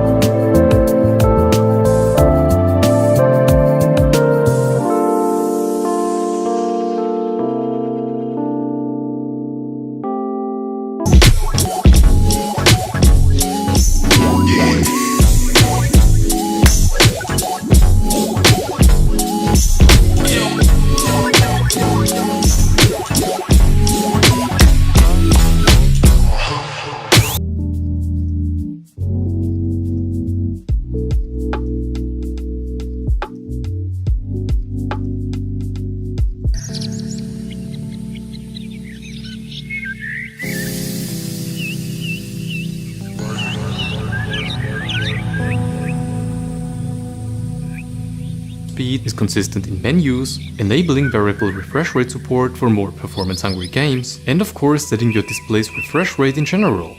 Speaker 2: speed is consistent in menus, enabling variable refresh rate support for more performance-hungry games, and of course setting your display's refresh rate in general.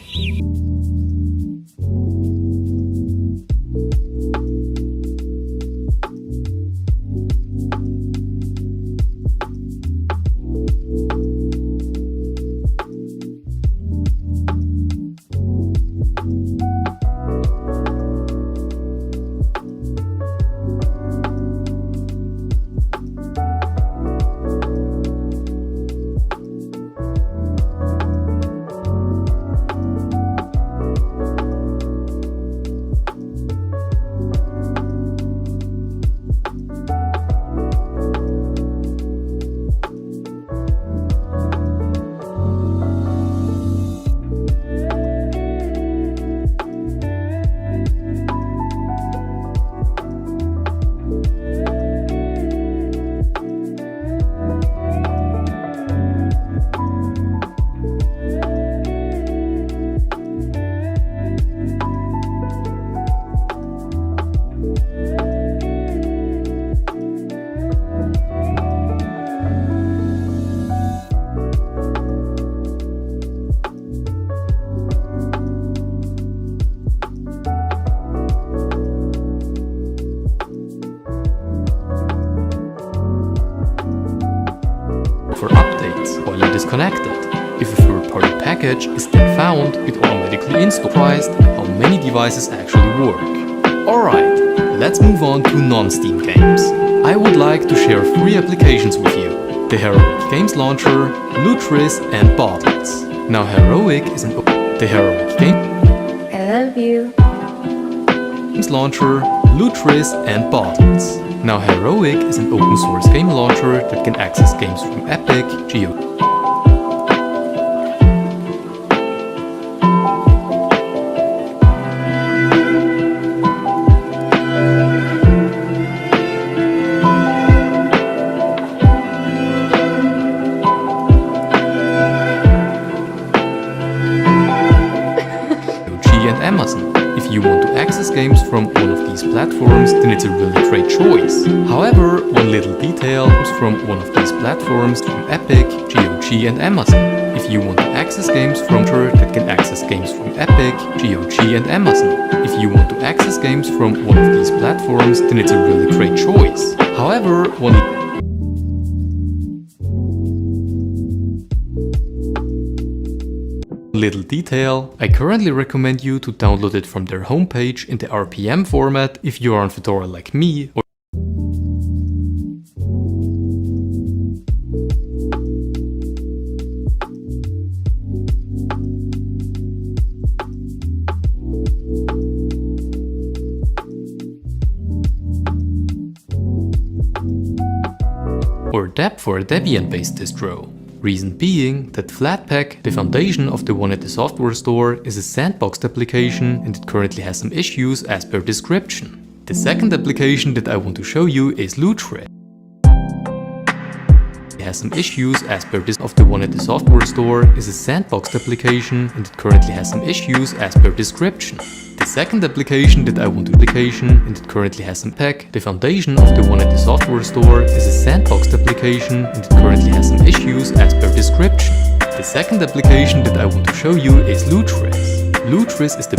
Speaker 2: For updates while you're disconnected. If a third-party package is then found, it automatically installs how many devices actually work. Alright, let's move on to non-Steam games. I would like to share 3 applications with you: the Heroic Games Launcher, Lutris and Bottles. Now Heroic is an the Heroic
Speaker 3: I love you.
Speaker 2: Games Launcher, Lutris and Bottles. Now Heroic is an open source game launcher that can access games from Epic, GOG, and Amazon. If you want to access games from one of these platforms, then it's a really great choice. However, one little detail comes from one of these platforms from Epic, GOG and Amazon. If you want to access games from that can access games from Epic, GOG and Amazon. If you want to access games from one of these platforms, then it's a really great choice. However, one little detail, I currently recommend you to download it from their homepage in the RPM format if you are on Fedora like me, or Deb for a Debian-based distro. Reason being that Flatpak, the foundation of the One at the Software Store, is a sandboxed application and it currently has some issues as per description. The second application that I want to show you is Lutris. It has some issues as per this of the One at the Software Store is a sandboxed application and it currently has some issues as per description. The The second application that I want to application and it currently has some pack. The foundation of the one at the software store is a sandboxed application and it currently has some issues as per description. The second application that I want to show you is Lutris. Lutris is the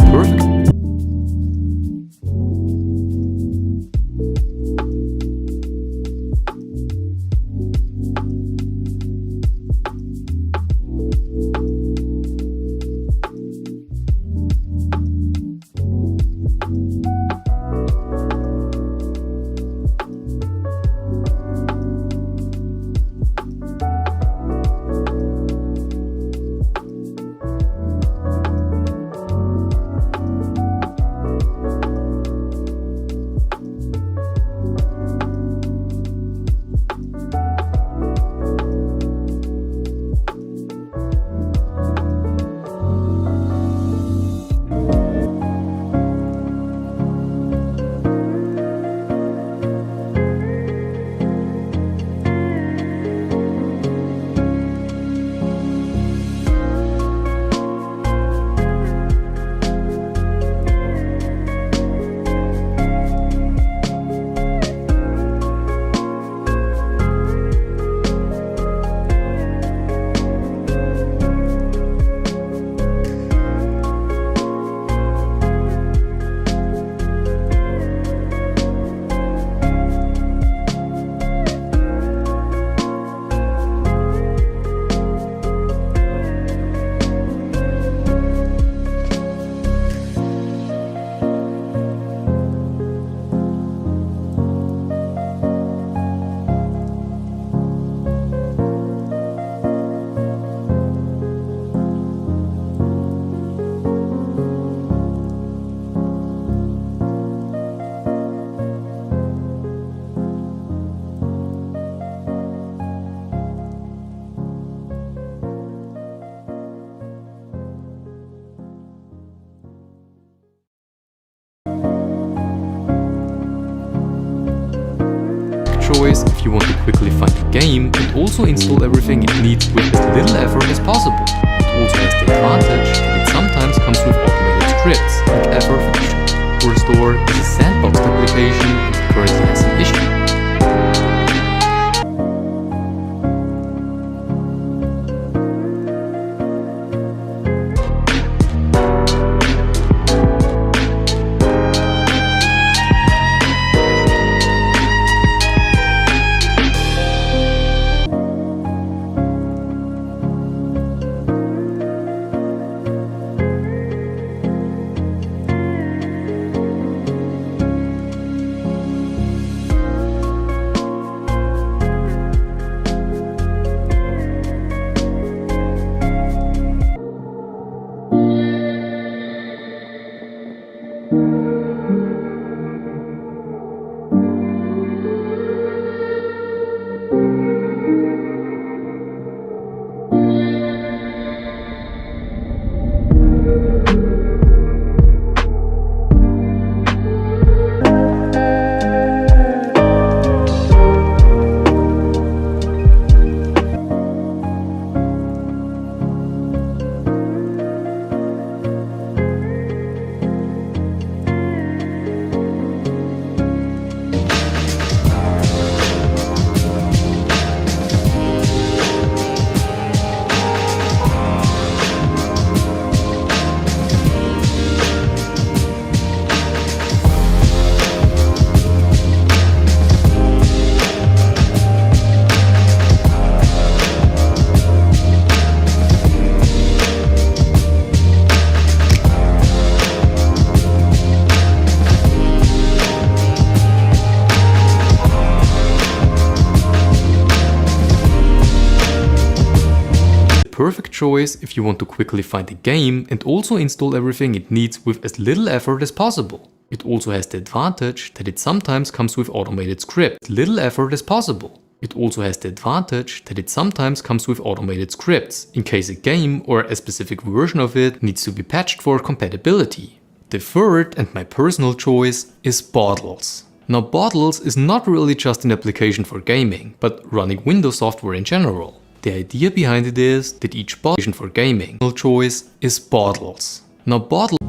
Speaker 2: perfect choice if you want to quickly find a game and also install everything it needs with as little effort as possible. It also has the advantage that it sometimes comes with automated scripts like Everfunction. Store is a sandboxed application and it currently has some issues. Perfect choice if you want to quickly find a game and also install everything it needs with as little effort as possible. It also has the advantage that it sometimes comes with automated scripts. Little effort as possible. It also has the advantage that it sometimes comes with automated scripts in case a game or a specific version of it needs to be patched for compatibility. The third and my personal choice is Bottles. Now Bottles is not really just an application for gaming, but running Windows software in general. The idea behind it is that each application for gaming choice is Bottles. Now Bottles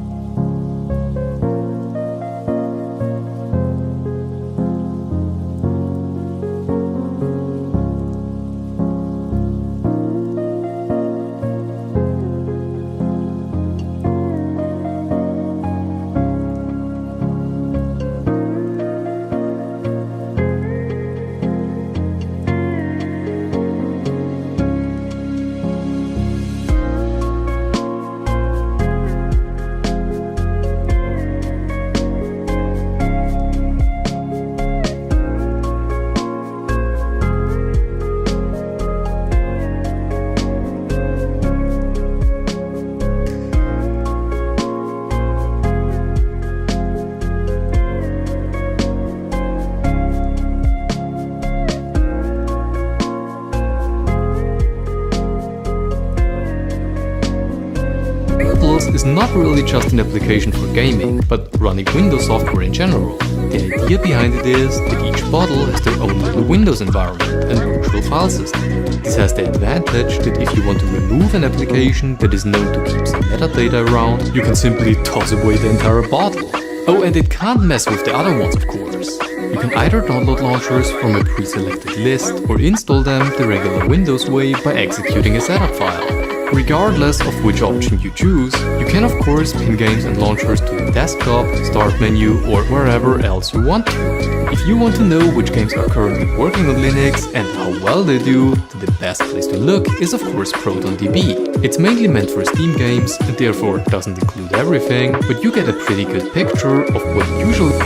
Speaker 2: is not really just an application for gaming, but running Windows software in general. The idea behind it is that each bottle has their own little Windows environment and virtual file system. This has the advantage that if you want to remove an application that is known to keep some metadata around, you can simply toss away the entire bottle. Oh, and it can't mess with the other ones, of course. You can either download launchers from a pre-selected list or install them the regular Windows way by executing a setup file. Regardless of which option you choose, you can of course pin games and launchers to the desktop, start menu or wherever else you want to. If you want to know which games are currently working on Linux and how well they do, the best place to look is of course ProtonDB. It's mainly meant for Steam games and therefore doesn't include everything, but you get a pretty good picture of what usually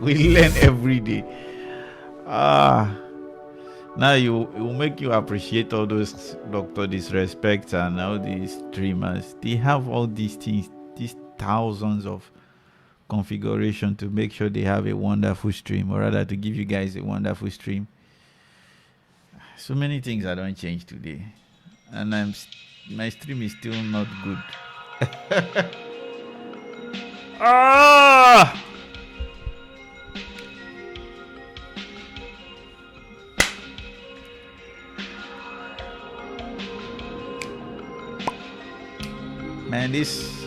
Speaker 1: we learn every day. Now it will make you appreciate all those Dr. Disrespect and all these streamers. They have all these things, these thousands of configuration to make sure they have a wonderful stream, or rather to give you guys a wonderful stream. So many things I don't change today, and my stream is still not good. Ah! Man, this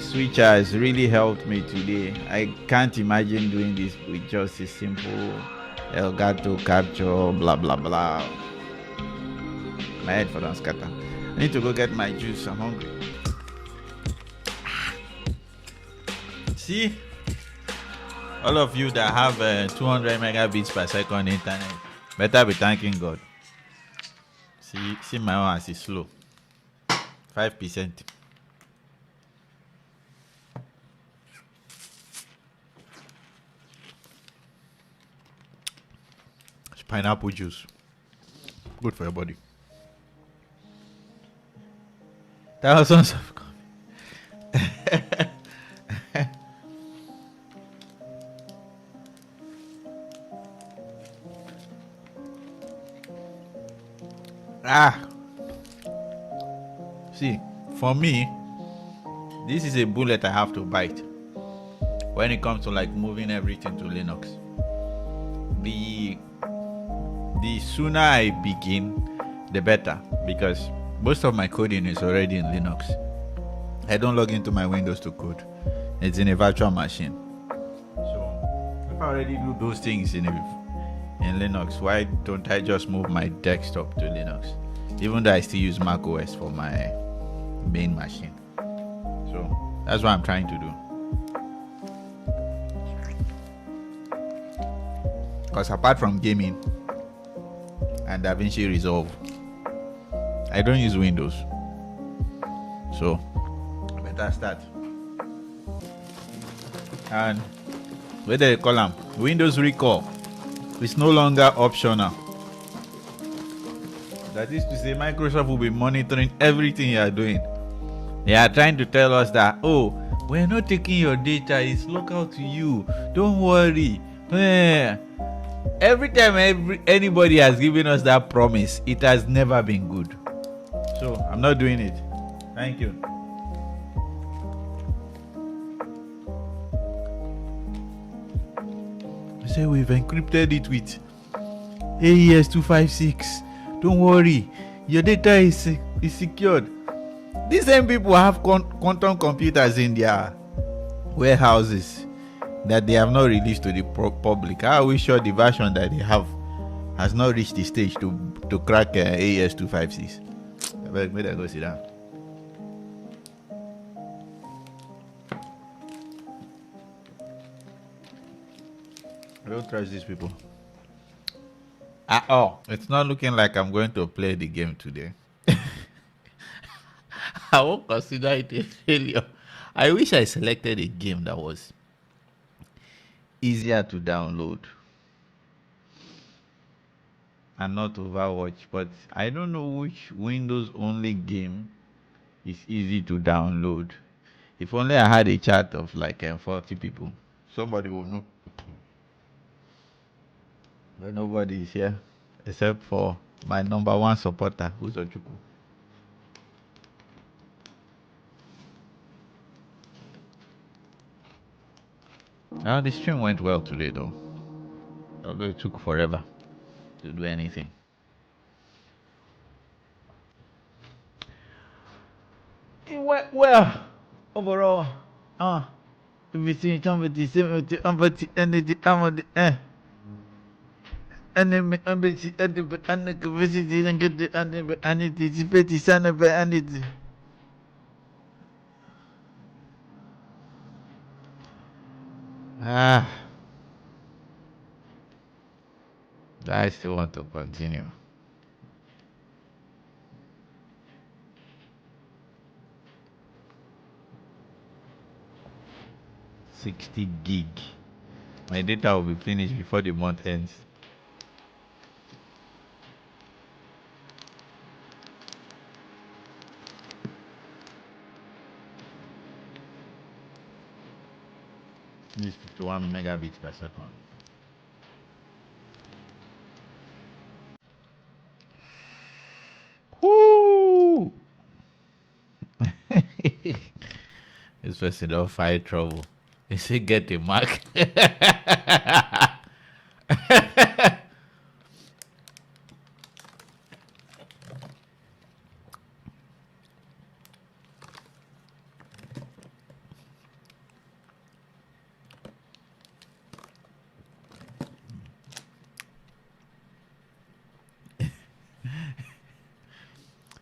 Speaker 1: switcher has really helped me today. I can't imagine doing this with just a simple Elgato capture, blah blah blah. My head for don't scatter. I need to go get my juice. I'm hungry. See, all of you that have 200 megabits per second internet, better be thanking God. See my one as is slow. 5%. It's pineapple juice. Good for your body. Thousands of coffee. See, for me, this is a bullet I have to bite when it comes to like moving everything to Linux. The sooner I begin, the better, because most of my coding is already in Linux. I don't log into my Windows to code. It's in a virtual machine. So if I already do those things in Linux, why don't I just move my desktop to Linux? Even though I still use Mac OS for my main machine. So that's what I'm trying to do. Because apart from gaming and DaVinci Resolve, I don't use Windows. So I better start. And where they call them? Windows Recall. It's no longer optional. That is to say, Microsoft will be monitoring everything you are doing. They are trying to tell us that, oh, we're not taking your data, it's local to you. Don't worry. Every time anybody has given us that promise, it has never been good. So I'm not doing it. Thank you. I say we've encrypted it with AES 256. Don't worry, your data is secured. These same people have quantum computers in their warehouses that they have not released to the public. How are we sure the version that they have has not reached the stage to crack AES 256? I beg, may I go sit down? I don't trust these people at all. It's not looking like I'm going to play the game today. I won't consider it a failure. I wish I selected a game that was easier to download and not Overwatch, but I don't know which Windows only game is easy to download. If only I had a chat of like 40 people, somebody will know. But nobody is here except for my number one supporter, who's Ochuku. Now the stream went well today though, although it took forever to do anything. It went well overall. Everything somebody somebody energy and capacity and get the and anticipate son of and I still want to continue. $60 gig. My data will be finished before the month ends. This 51 megabits per second. Woo! This person don't fight trouble. He say get a mark.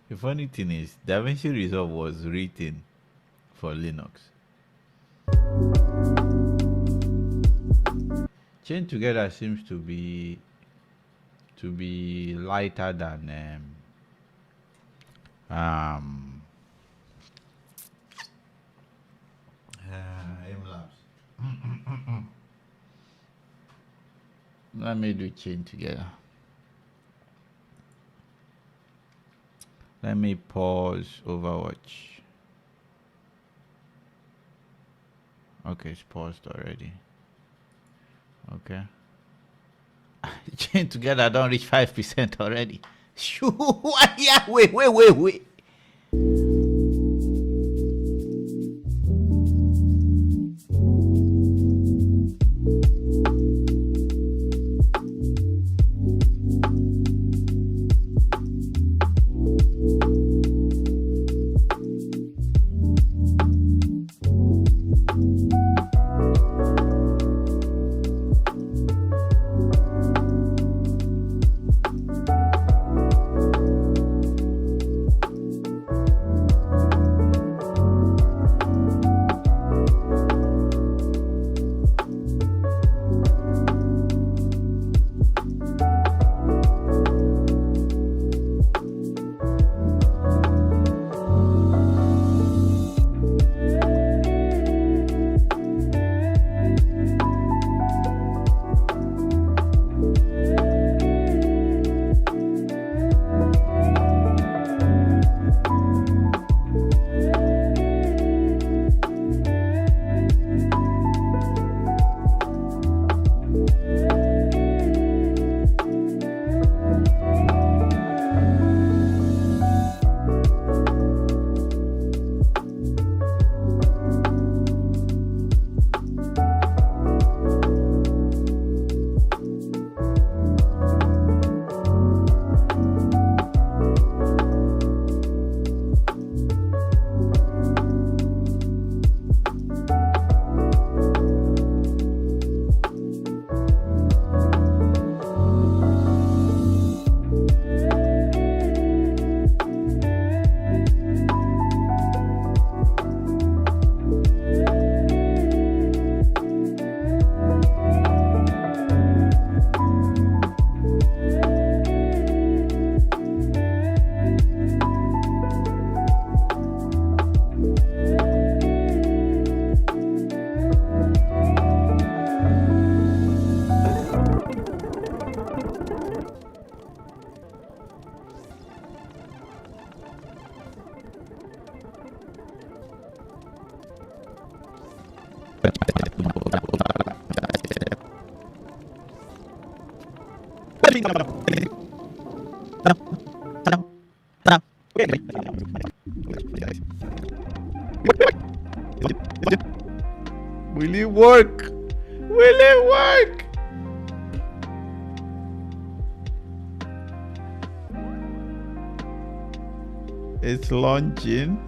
Speaker 1: The funny thing is, DaVinci Resolve was written for Linux. Chain Together seems to be lighter than MLabs. Let me do Chain Together. Let me pause Overwatch. Okay, it's paused already. Okay. Chain Together, I don't reach 5% already. Shoo! Yeah, wait. Will it work? Will it work? It's launching.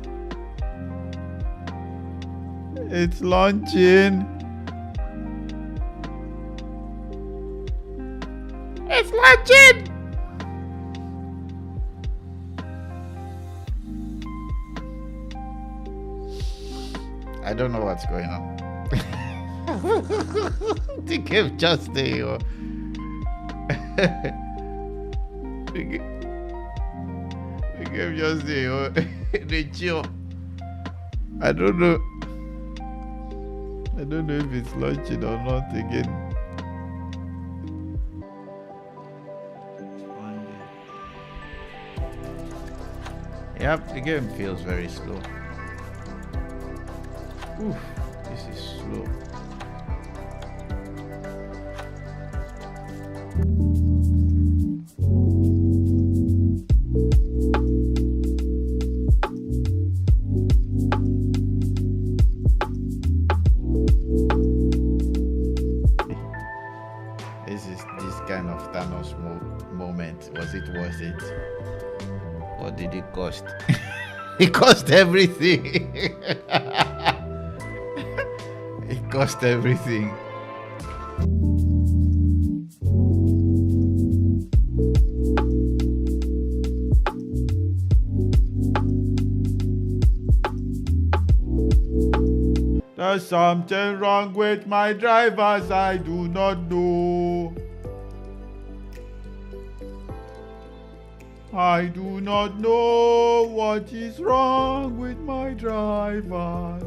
Speaker 1: It's launching. It's launching. I don't know what's going on. The game just there. The game just there. They chill. I don't know. I don't know if it's launching or not again. Yep, the game feels very slow. Oof, this is slow. This kind of Thanos moment. Was it worth it? What did it cost? It cost everything. It cost everything. There's something wrong with my drivers, I do not know. I do not know what is wrong with my drivers.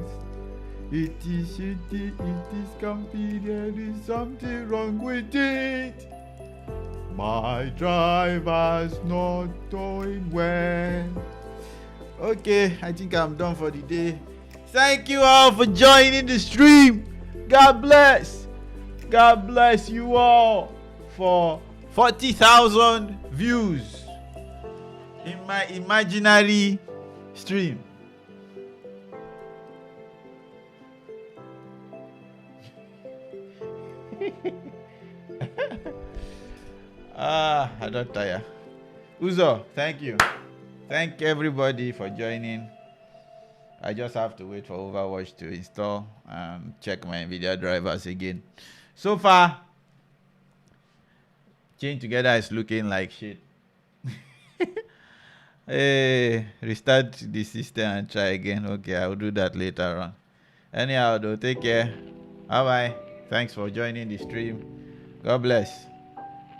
Speaker 1: It is shitty, it is comfy, there is something wrong with it. My driver's not doing well. Okay, I think I'm done for the day. Thank you all for joining the stream. God bless. God bless you all for 40,000 views in my imaginary stream. I don't tire. Uzo, thank you. Thank everybody for joining. I just have to wait for Overwatch to install and check my NVIDIA drivers again. So far, Chain Together is looking like shit. Hey, restart the system and try again. Okay, I'll do that later on. Anyhow, though, take care. Bye-bye. Thanks for joining the stream. God bless.